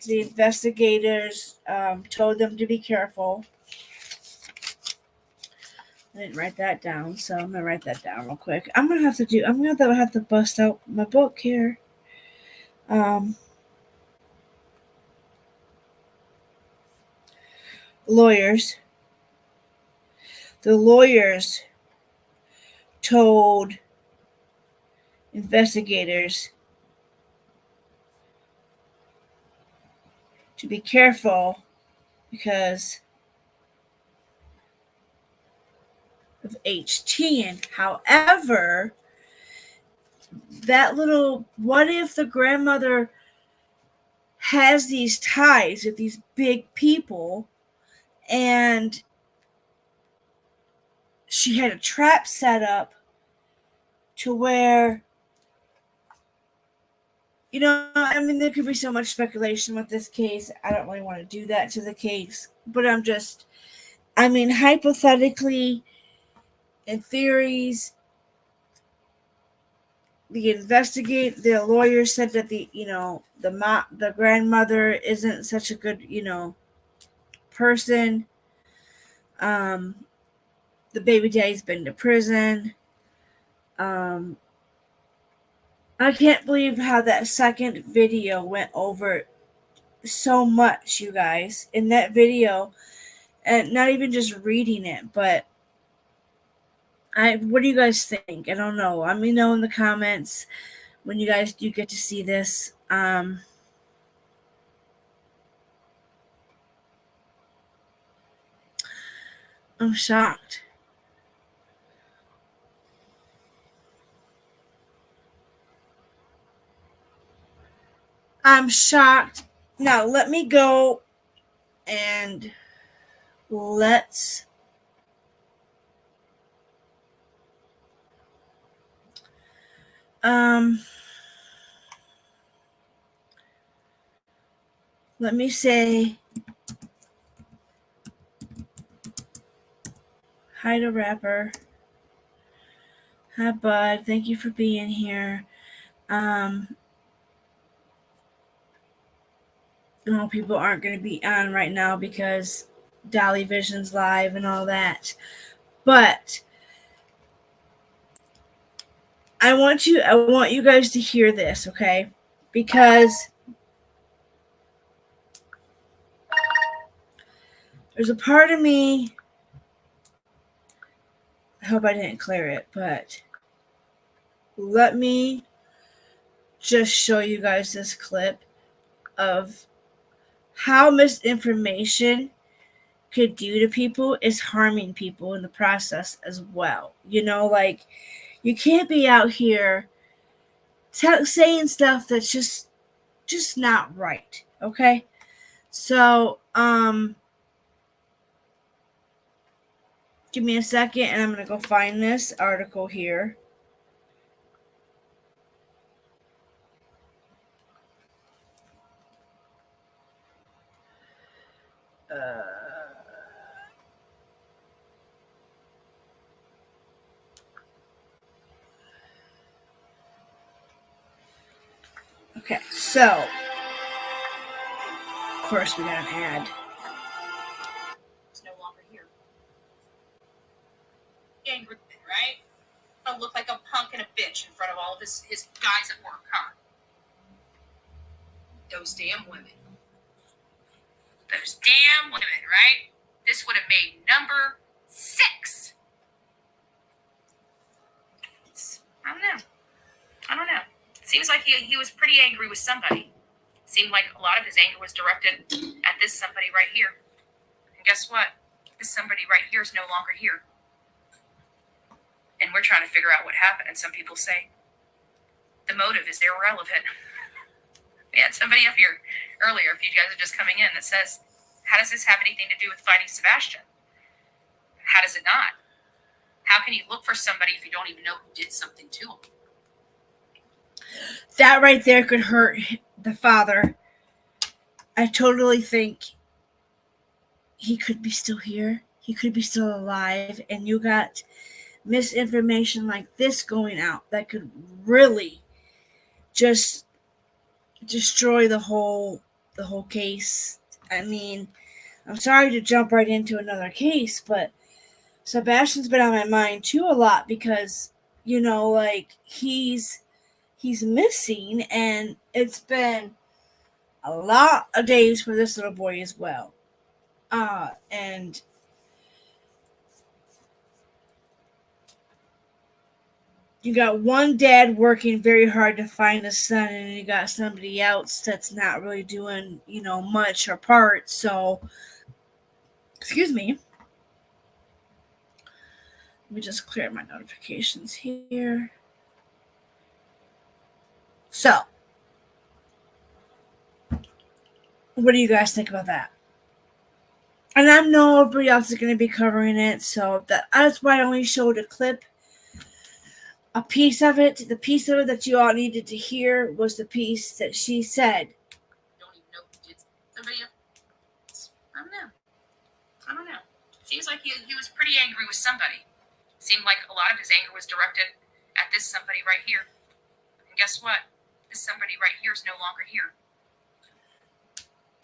the investigators told them to be careful. I didn't write that down, so I'm gonna write that down real quick. I'm gonna have to bust out my book here. Lawyers. The lawyers told investigators to be careful because of HT. However, that little, what if the grandmother has these ties with these big people, and she had a trap set up to where, you know, I mean, there could be so much speculation with this case. I don't really want to do that to the case, but I mean, hypothetically, in theories, the lawyer said that the grandmother isn't such a good, person. The baby daddy's been to prison. I can't believe how that second video went over so much, you guys. In that video, and not even just reading it, but what do you guys think? I don't know. Let me know in the comments when you guys do get to see this. I'm shocked. I'm shocked. Now let me go and let's let me say hi to Rapper. Hi, Bud. Thank you for being here. People aren't going to be on right now because Dolly Vision's live and all that. But I want you guys to hear this, okay? Because there's a part of me, I hope I didn't clear it, but let me just show you guys this clip of how misinformation could do to people is harming people in the process as well. Like, you can't be out here saying stuff that's just not right, okay? So, give me a second and I'm going to go find this article here. Okay, so of course we got an ad. It's no longer here. Angry, right? I look like a punk and a bitch in front of all of his guys at work, huh? Those damn women. Those damn women, right? This would have made number 6. I don't know. Seems like he was pretty angry with somebody. Seemed like a lot of his anger was directed at this somebody right here. And guess what? This somebody right here is no longer here. And we're trying to figure out what happened. And some people say the motive is irrelevant. We had somebody up here earlier, if you guys are just coming in, that says, how does this have anything to do with fighting Sebastian? How does it not? How can you look for somebody if you don't even know who did something to him? That right there could hurt the father. I totally think he could be still here. He could be still alive. And you got misinformation like this going out that could really just destroy the whole case. I mean, I'm sorry to jump right into another case, but Sebastian's been on my mind too a lot because, like, he's missing, and it's been a lot of days for this little boy as well. And you got one dad working very hard to find a son, and you got somebody else that's not really doing, much or part. So, excuse me. Let me just clear my notifications here. So, What do you guys think about that? And I know everybody else is going to be covering it, so that's why I only showed a clip, a piece of it. The piece of it that you all needed to hear was the piece that she said. Don't even know who did somebody else. I don't know. Seems like he was pretty angry with somebody. Seemed like a lot of his anger was directed at this somebody right here. And guess what? This somebody right here is no longer here.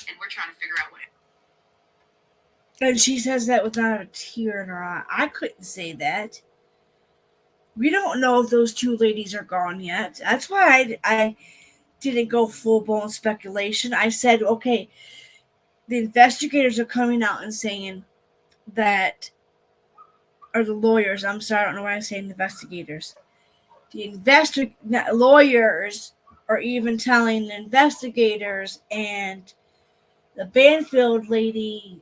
And we're trying to figure out what it. And she says that without a tear in her eye. I couldn't say that. We don't know if those two ladies are gone yet. That's why I didn't go full-blown speculation. I said, okay, the investigators are coming out and saying that, or the lawyers, I'm sorry, I don't know why I'm saying investigators. The lawyers are even telling the investigators and the Banfield lady,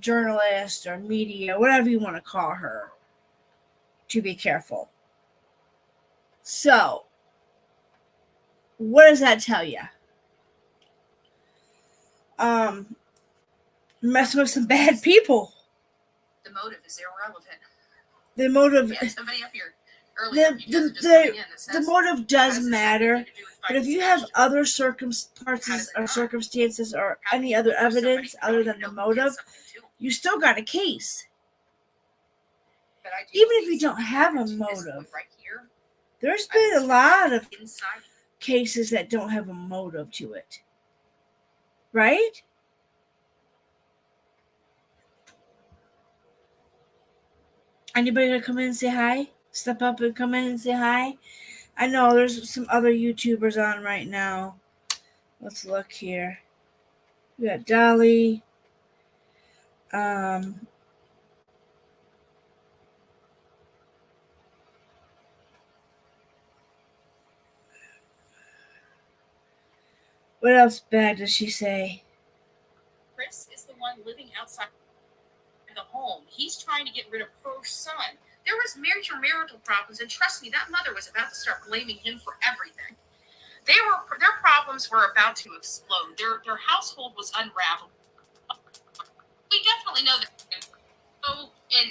journalist or media, whatever you want to call her, to be careful. So, what does that tell you? Messing with some bad people. The motive is irrelevant. The motive. Yeah, somebody up here earlier. The motive does matter, but if you have other circumstances or any other evidence other than the motive, you still got a case. Even if you don't have a motive, there's been a lot of cases that don't have a motive to it. Right? Anybody gonna come in and say hi? Step up and come in and say hi? I know there's some other YouTubers on right now. Let's look here. We got Dolly. What else bad does she say? Chris is the one living outside the home. He's trying to get rid of her son. There was major marital problems, and trust me, that mother was about to start blaming him for everything. Their problems were about to explode. Their household was unraveled. We definitely know that. So, and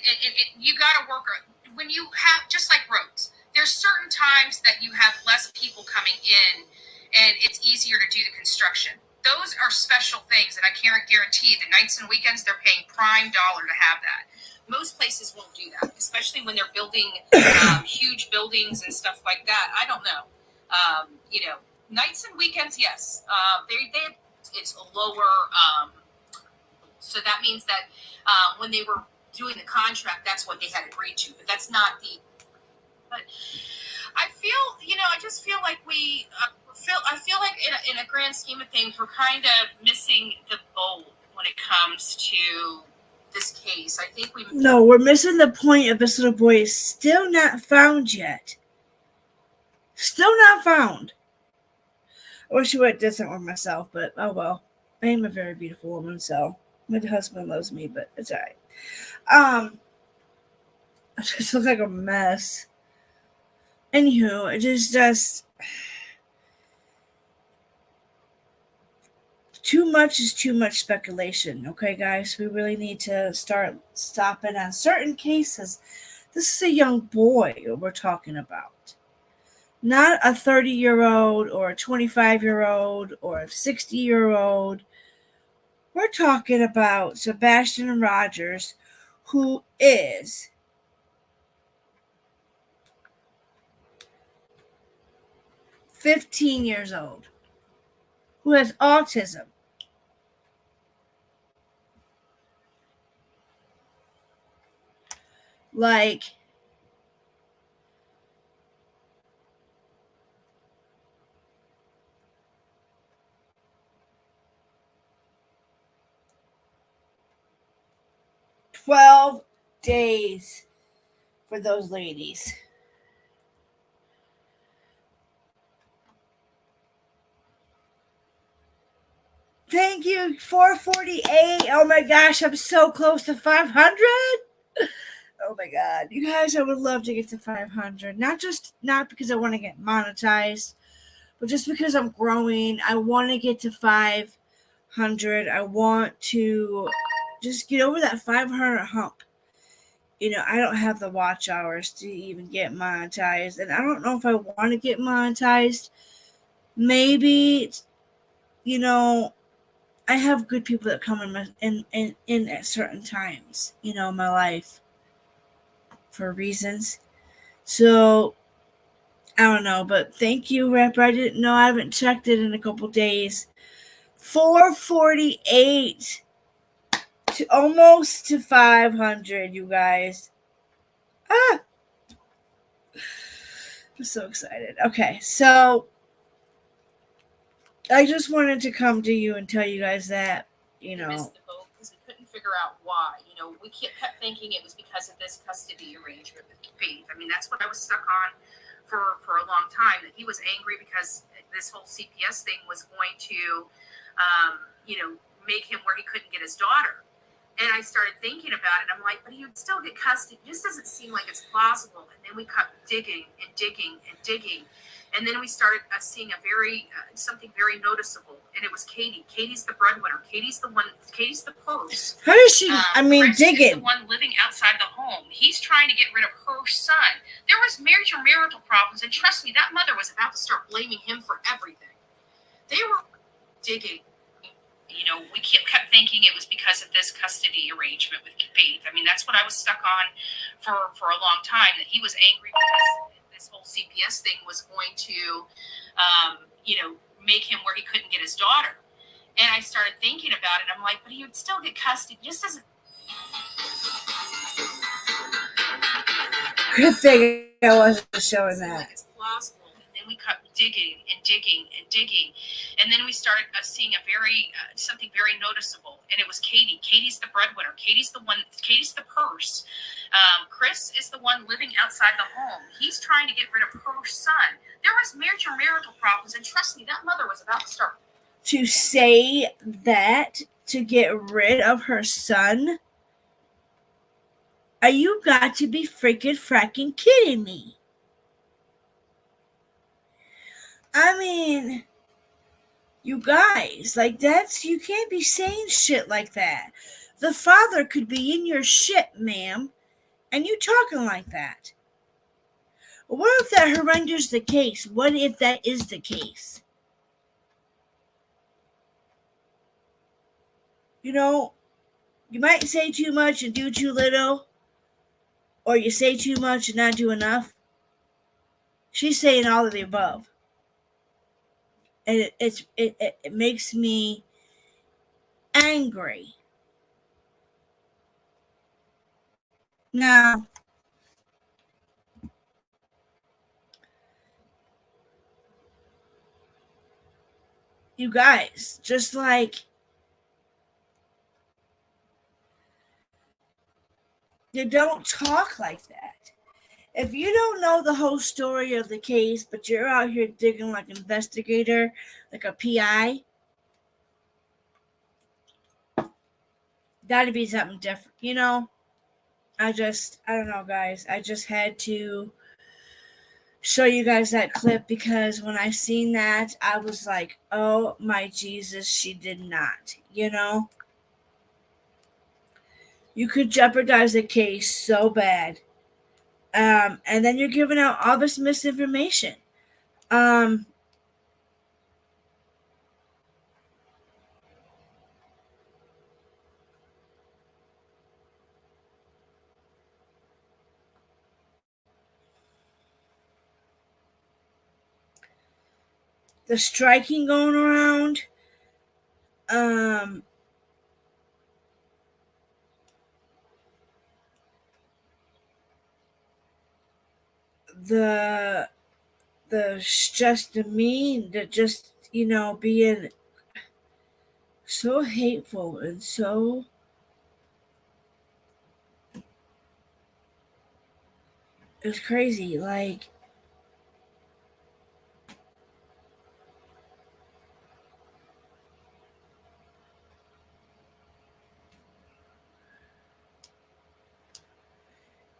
you got to work when you have, just like roads. There's certain times that you have less people coming in, and it's easier to do the construction. Those are special things, and I can't guarantee the nights and weekends they're paying prime dollar to have that. Most places won't do that, especially when they're building huge buildings and stuff like that. I don't know. Nights and weekends, yes. It's a lower. So that means that when they were doing the contract, that's what they had agreed to. But that's not the. But I feel, I just feel like I feel like in a grand scheme of things, we're kind of missing the boat when it comes to this case. I think we're missing the point of this little boy is still not found yet. Still not found. I wish I would have done something with myself, but oh well. I am a very beautiful woman, so my husband loves me, but it's alright. I just look like a mess. Anywho, it just too much is too much speculation, okay, guys? We really need to start stopping on certain cases. This is a young boy we're talking about. Not a 30-year-old or a 25-year-old or a 60-year-old. We're talking about Sebastian Rogers, who is 15 years old, who has autism. Like, "12 days for those ladies." Thank you, 448. Oh my gosh, I'm so close to 500. Oh my God. You guys, I would love to get to 500. Not because I want to get monetized, but just because I'm growing, I want to get to 500. I want to just get over that 500 hump. I don't have the watch hours to even get monetized, and I don't know if I want to get monetized. Maybe, I have good people that come in at certain times, in my life for reasons. So I don't know, but thank you, Rapper. I didn't know. I haven't checked it in a couple days. 448 to almost to 500, you guys. I'm so excited. Okay, so I just wanted to come to you and tell you guys that, Missed the boat because we couldn't figure out why. We kept thinking it was because of this custody arrangement with Faith. I mean, that's what I was stuck on for a long time. That he was angry because this whole CPS thing was going to, make him where he couldn't get his daughter. And I started thinking about it. I'm like, but he would still get custody. It just doesn't seem like it's plausible. And then we kept digging and digging and digging. And then we started seeing something very noticeable. And it was Katie. Katie's the breadwinner. Katie's the post. How does she, Chris digging? is the one living outside the home. He's trying to get rid of her son. There was major marital problems. And trust me, that mother was about to start blaming him for everything. They were digging. We kept thinking it was because of this custody arrangement with Faith. I mean, that's what I was stuck on for a long time, that he was angry because this whole CPS thing was going to, make him where he couldn't get his daughter. And I started thinking about it. I'm like, but he would still get custody. Just doesn't. Good thing I wasn't showing that. It's plausible. And then we kept digging and digging and digging. And then we started seeing something very noticeable. And it was Katie. Katie's the breadwinner. Katie's the purse. Chris is the one living outside the home. He's trying to get rid of her son. There was major marital problems. And trust me, that mother was about to start. To say that, to get rid of her son? Are you got to be freaking fracking kidding me? I mean, you guys, you can't be saying shit like that. The father could be in your shit, ma'am, and you talking like that. What if that surrenders the case? What if that is the case? You might say too much and do too little, or you say too much and not do enough. She's saying all of the above. And it makes me angry. Now, you guys, just you don't talk like that. If you don't know the whole story of the case, but you're out here digging like an investigator, like a PI, gotta be something different, I don't know, guys. I just had to show you guys that clip because when I seen that, I was like, oh my Jesus, she did not, You could jeopardize the case so bad. And then you're giving out all this misinformation. The striking going around. The just demean, that just being so hateful and so it's crazy.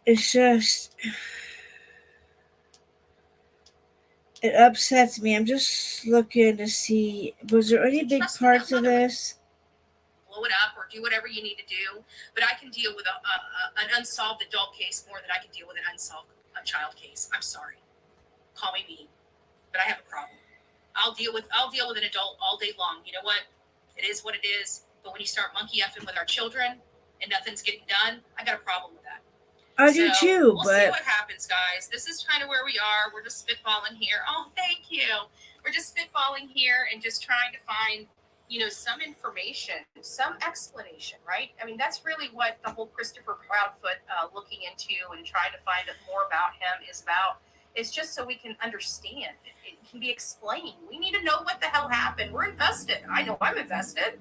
It's just It upsets me. I'm just looking to see, was there any big parts of this? Blow it up or do whatever you need to do, but I can deal with an unsolved adult case more than I can deal with an unsolved child case. I'm sorry. Call me mean, but I have a problem. I'll deal with an adult all day long. You know what? It is what it is. But when you start monkey effing with our children and nothing's getting done, I got a problem with that. I do too, we'll but see what happens, guys. This is kind of where we are. We're just spitballing here. Oh, thank you. We're just spitballing here and just trying to find, some information, some explanation, right? I mean, that's really what the whole Christopher Proudfoot looking into and trying to find out more about him is about. It's just so we can understand. It can be explained. We need to know what the hell happened. We're invested. I know I'm invested.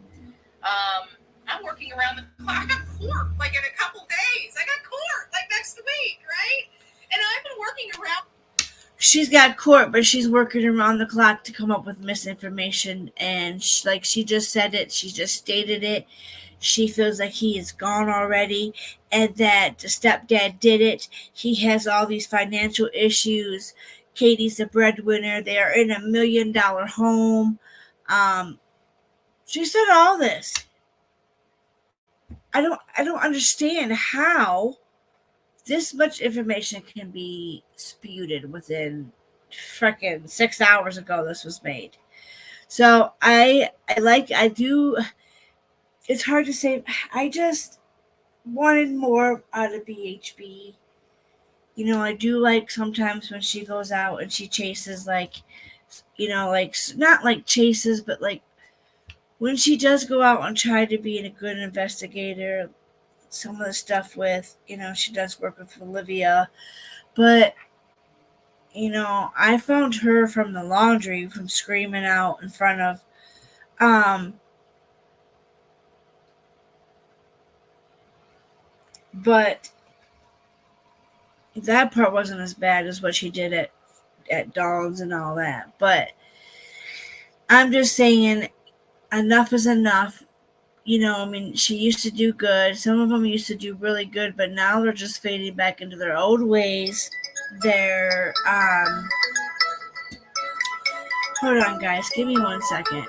I'm working around the clock. I got court like in a couple days. I got court like next week, right? And I've been working around. She's got court, but she's working around the clock to come up with misinformation. And she just said it. She just stated it. She feels like he is gone already and that the stepdad did it. He has all these financial issues. Katie's the breadwinner. They are in $1 million home. She said all this. I don't understand how this much information can be spewed within freaking 6 hours ago this was made. So I do. It's hard to say. I just wanted more out of BHB. I do like sometimes when she goes out and she chases like not like chases, but like when she does go out and try to be a good investigator. Some of the stuff with, she does work with Olivia, but I found her from the laundry from screaming out in front of but that part wasn't as bad as what she did at Dawn's and all that. But I'm just saying enough is enough. I mean, she used to do good. Some of them used to do really good, but now they're just fading back into their old ways. They're hold on, guys. Give me 1 second.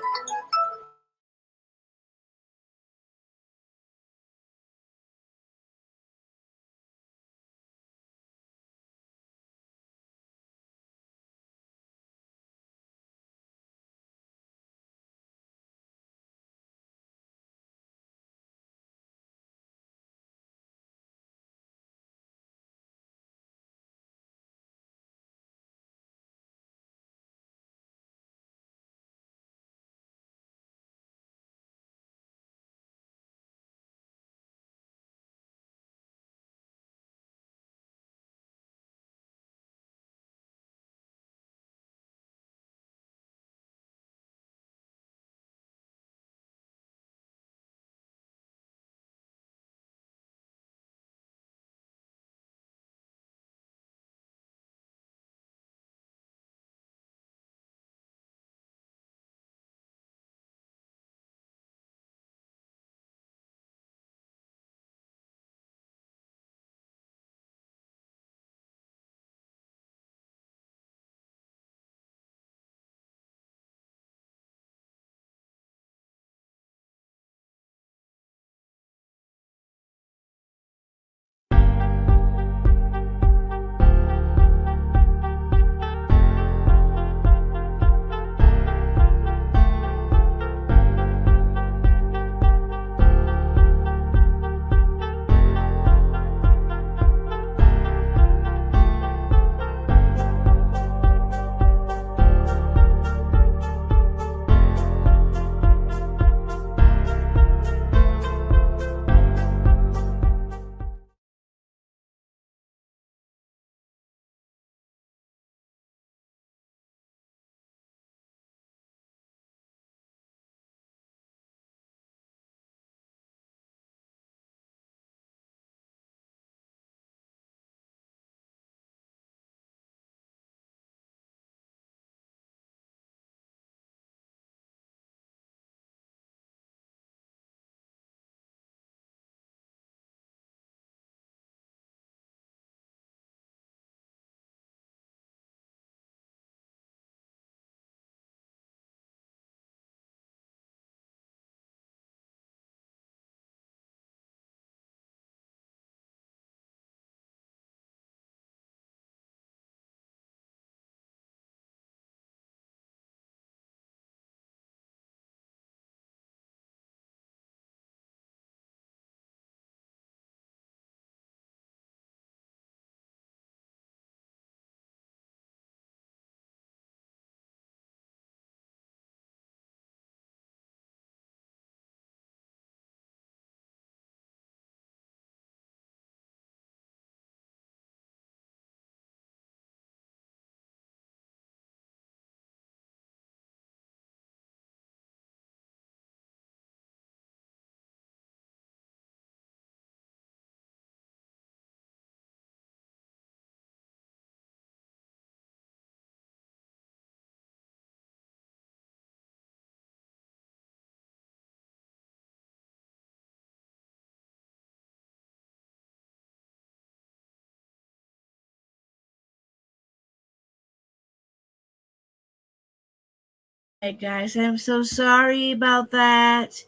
guys, I'm so sorry about that.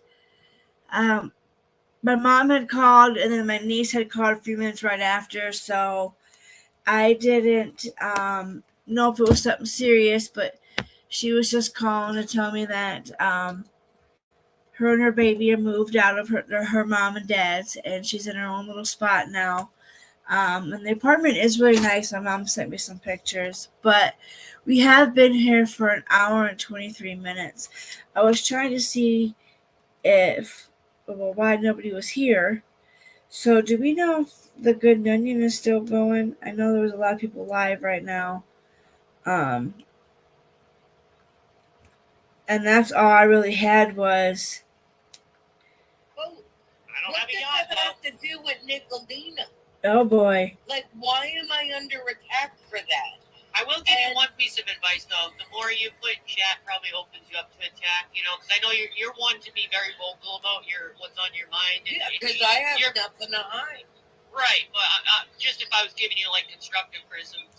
My mom had called, and then my niece had called a few minutes right after, so I didn't know if it was something serious, but she was just calling to tell me that her and her baby are moved out of her mom and dad's, and she's in her own little spot now. And the apartment is really nice. My mom sent me some pictures, but we have been here for an hour and 23 minutes. I was trying to see why nobody was here. So, do we know if the Good Onion is still going? I know there was a lot of people live right now. And that's all I really had was. Oh, what does that have to do with Nicolina? Oh boy. Like, why am I under attack for that? I will give you one piece of advice, though. The more you put in chat, probably opens you up to attack. Because I know you're one to be very vocal about what's on your mind. Yeah, because I have nothing to hide. Right, but just if I was giving you constructive criticism,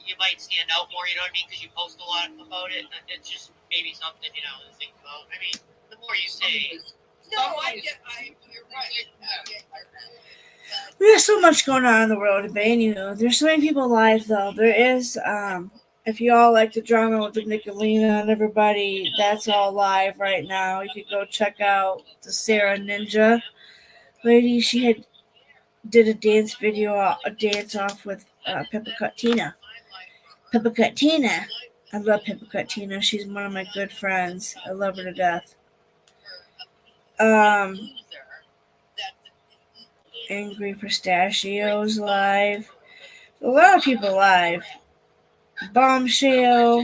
you might stand out more. You know what I mean? Because you post a lot about it. It's just maybe something to think about. I mean, the more you say. No, you're right. We have so much going on in the world, but anyway, there's so many people live though. There is, if you all like the drama with the Nicolina and everybody, that's all live right now. You could go check out the Sarah Ninja lady. She did a dance video, a dance off with Peppa Cut Tina. Peppa Cut Tina. I love Peppa Cut Tina. She's one of my good friends. I love her to death. Angry Pistachios live. A lot of people live. Bombshell.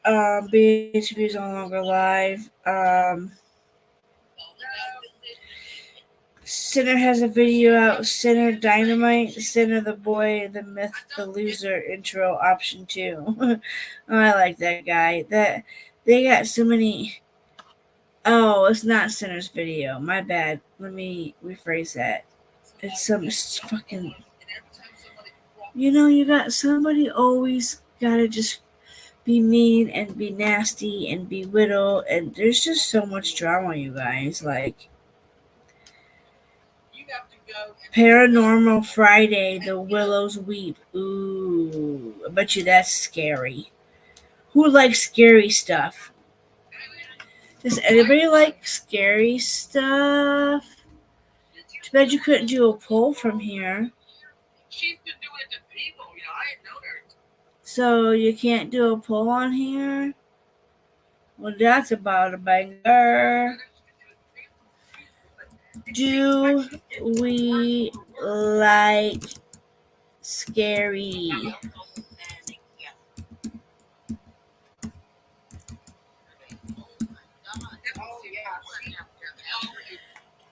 BHB is no longer live. Sinner has a video out. Sinner Dynamite. Sinner the Boy, the Myth, the Loser intro option 2. I like that guy. They got so many. Oh, it's not Sinner's video. My bad. Let me rephrase that. It's some fucking. You got somebody always gotta just be mean and be nasty and belittle, and there's just so much drama, you guys. Like Paranormal Friday, The Willows Weep. Ooh, I bet you that's scary. Who likes scary stuff? Does anybody like scary stuff? Too bad you couldn't do a poll from here. She's been doing it to people. I didn't know her. So you can't do a poll on here? Well, that's about a banger. Do we like scary?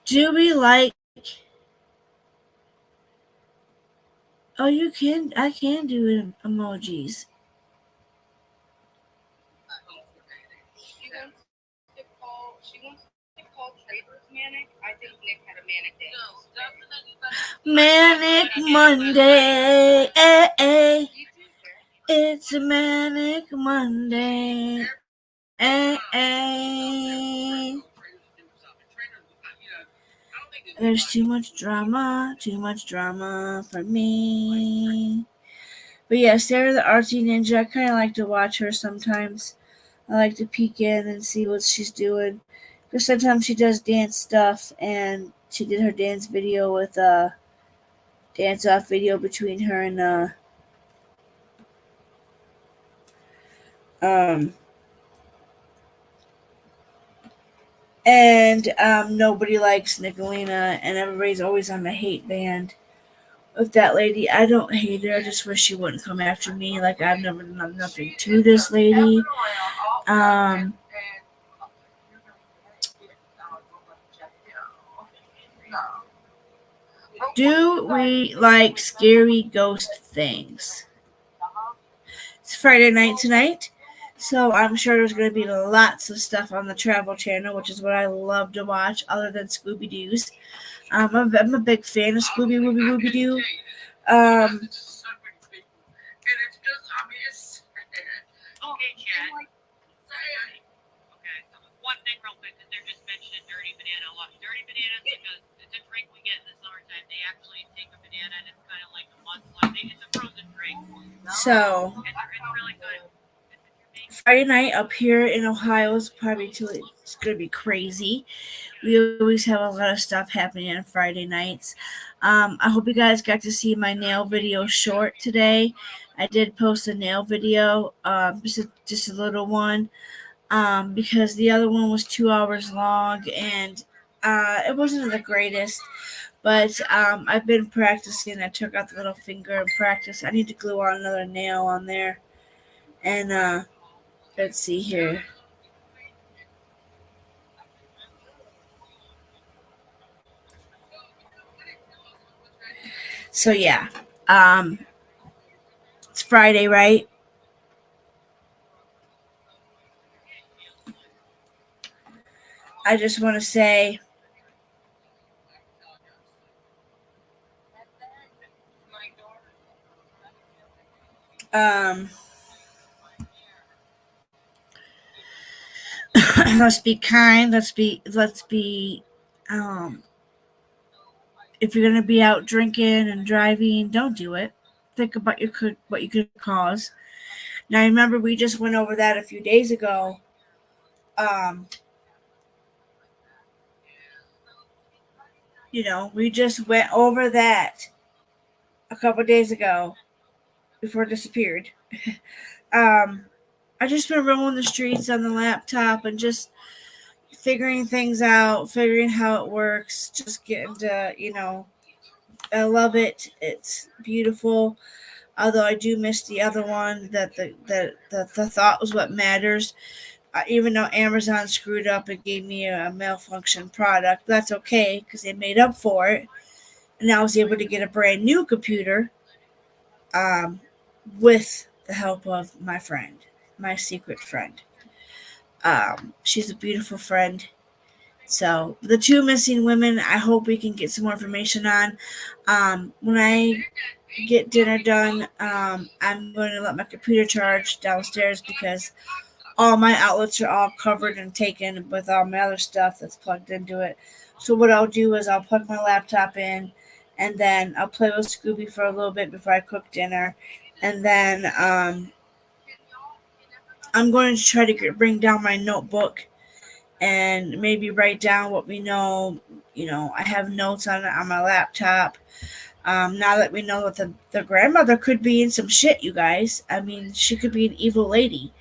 Do we like? Oh, you can. I can do emojis. She wants to call traders manic. I think Nick had a manic day. Manic Monday. It's a manic Monday. There's too much drama for me. But yeah, Sarah the Artsy Ninja, I kind of like to watch her sometimes. I like to peek in and see what she's doing. Because sometimes she does dance stuff, and she did her dance video with a dance-off video between her and nobody likes Nicolina, and everybody's always on the hate band with that lady. I don't hate her. I just wish she wouldn't come after me. Like, I've never done nothing to this lady. Do we like scary ghost things? It's Friday night tonight, so I'm sure there's going to be lots of stuff on the Travel Channel, which is what I love to watch, other than Scooby-Doo's. I'm a big fan of Scooby-Wooby-Wooby-Doo. So Friday night up here in Ohio is probably it's gonna be crazy. We always have a lot of stuff happening on Friday nights. I hope you guys got to see my nail video short today. I did post a nail video, just a little one, because the other one was 2 hours long and it wasn't the greatest. But I've been practicing. I took out the little finger and practiced. I need to glue on another nail on there. And let's see here. So yeah, it's Friday, right? I just want to say let's be kind. Let's be if you're gonna be out drinking and driving, don't do it. Think about what you could cause. Now remember we just went over that a few days ago. We just went over that a couple days ago before it disappeared. I just been rolling the streets on the laptop and just figuring things out, figuring how it works, just getting to, I love it. It's beautiful. Although I do miss the other one, that the thought was what matters. Even though Amazon screwed up and gave me a malfunction product, that's okay because they made up for it. And I was able to get a brand new computer with the help of my friend, my secret friend. She's a beautiful friend. So the 2missing women, I hope we can get some more information on. When I get dinner done, I'm going to let my computer charge downstairs because all my outlets are all covered and taken with all my other stuff that's plugged into it. So what I'll do is I'll plug my laptop in, and then I'll play with Scooby for a little bit before I cook dinner, and then I'm going to try to bring down my notebook and maybe write down what we know. I have notes on my laptop. Now that we know that the grandmother could be in some shit, you guys. I mean, she could be an evil lady.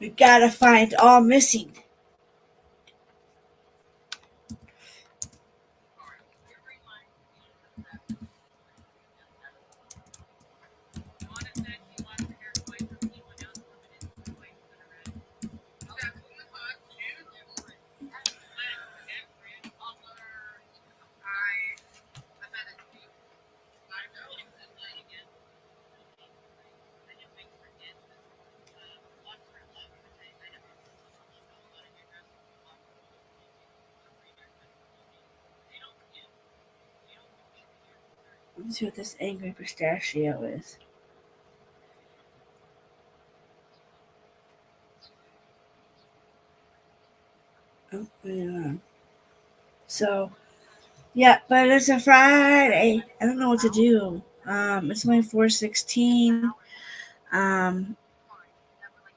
We gotta find all missing. Let's see what this angry pistachio is. Oh, yeah. So, yeah, but it's a Friday. I don't know what to do. It's only 4:16.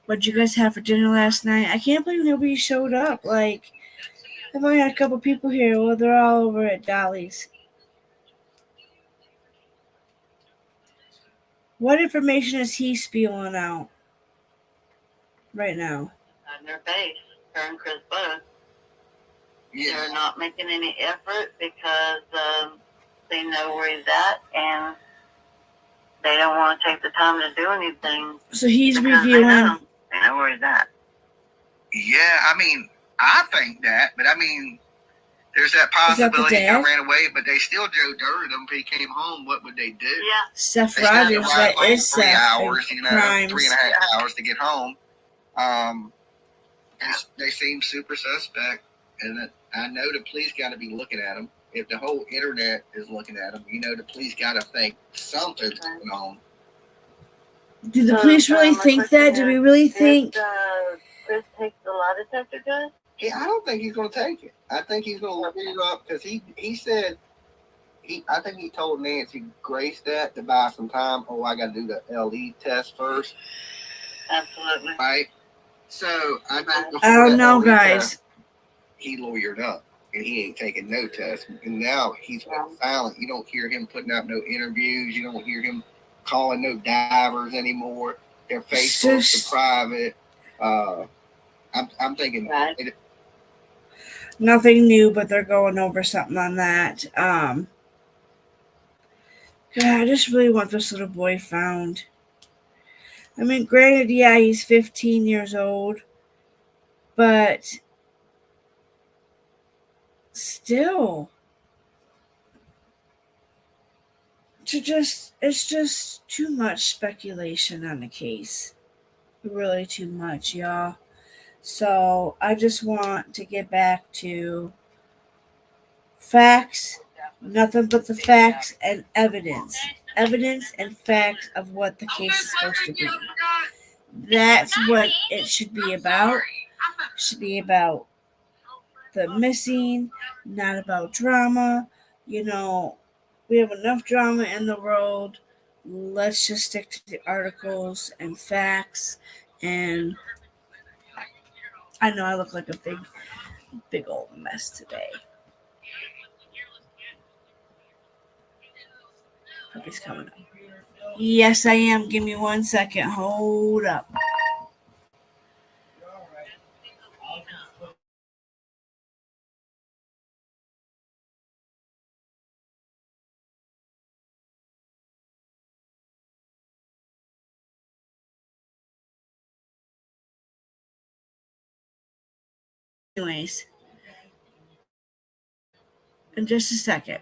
What'd you guys have for dinner last night? I can't believe nobody showed up. Like, I've only had a couple people here. Well, they're all over at Dolly's. What information is he spewing out right now? On their face, her and Chris both. Yeah. They're not making any effort because they know where he's at and they don't want to take the time to do anything. So he's reviewing. They know where he's at. Yeah, I mean, I think that, but I mean, there's that possibility he ran away, but they still Joe Dirt him. If he came home, what would they do? Yeah. Seth Rogers, that is Seth. 3 hours, crimes. 3.5 hours to get home. They seem super suspect, and I know the police got to be looking at them. If the whole internet is looking at them, the police got to think something's going on. Do the police really think that? Do we really think? Chris takes the lie detector test? Yeah, I don't think he's going to take it. I think he's going to look it up because he said I think he told Nancy Grace that to buy some time. Oh, I got to do the LE test first. Absolutely. Right. So I don't know, guys. He lawyered up. And he ain't taking no test. And now he's silent. You don't hear him putting out no interviews. You don't hear him calling no divers anymore. Their Facebook's private. I'm thinking nothing new, but they're going over something on that. God, I just really want this little boy found. I mean, granted, yeah, he's 15 years old, but still, it's just too much speculation on the case. Really too much, y'all. So I just want to get back to facts, nothing but the facts and evidence. Evidence and facts of what the case is supposed to be. That's what it should be about. It should be about the missing, not about drama. You know, we have enough drama in the world. Let's just stick to the articles and facts. And I know I look like a big old mess today. Puppy's coming up. Yes, I am. Give me 1 second. Hold up. Anyways, in just a second.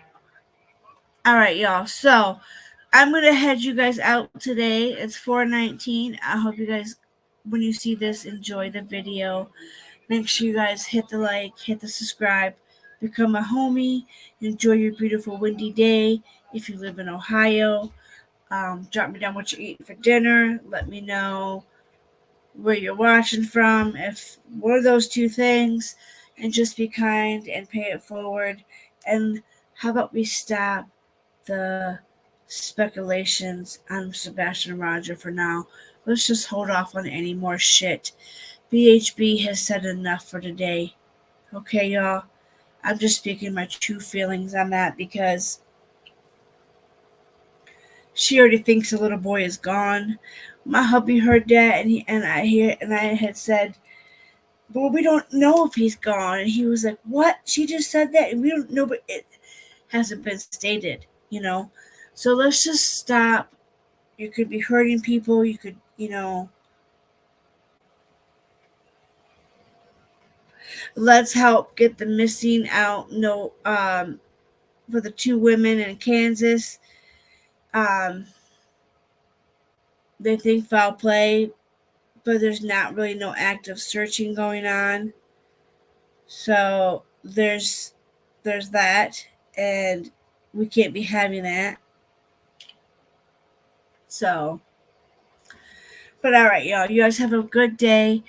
All right, y'all. So I'm gonna head you guys out today. It's 4:19. I hope you guys, when you see this, enjoy the video. Make sure you guys hit the like, hit the subscribe, become a homie. Enjoy your beautiful windy day. If you live in Ohio, drop me down what you're eating for dinner. Let me know where you're watching from. If one of those two things, and just be kind and pay it forward. And how about we stop the speculations on Sebastian and Roger for now? Let's just hold off on any more shit. BHB has said enough for today. Okay, y'all? I'm just speaking my true feelings on that because she already thinks the little boy is gone. My hubby heard that, and I had said, "But we don't know if he's gone." And he was like, "What? She just said that, and we don't know." But it hasn't been stated, you know. So let's just stop. You could be hurting people. You could, let's help get the missing out. No, for the two women in Kansas. They think foul play, but there's not really no active searching going on. So there's that, and we can't be having that. So, but all right, y'all. You guys have a good day.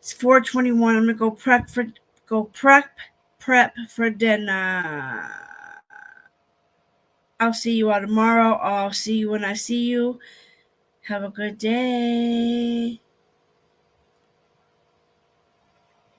It's 4:21. I'm gonna prep for dinner. I'll see you all tomorrow. I'll see you when I see you. Have a good day.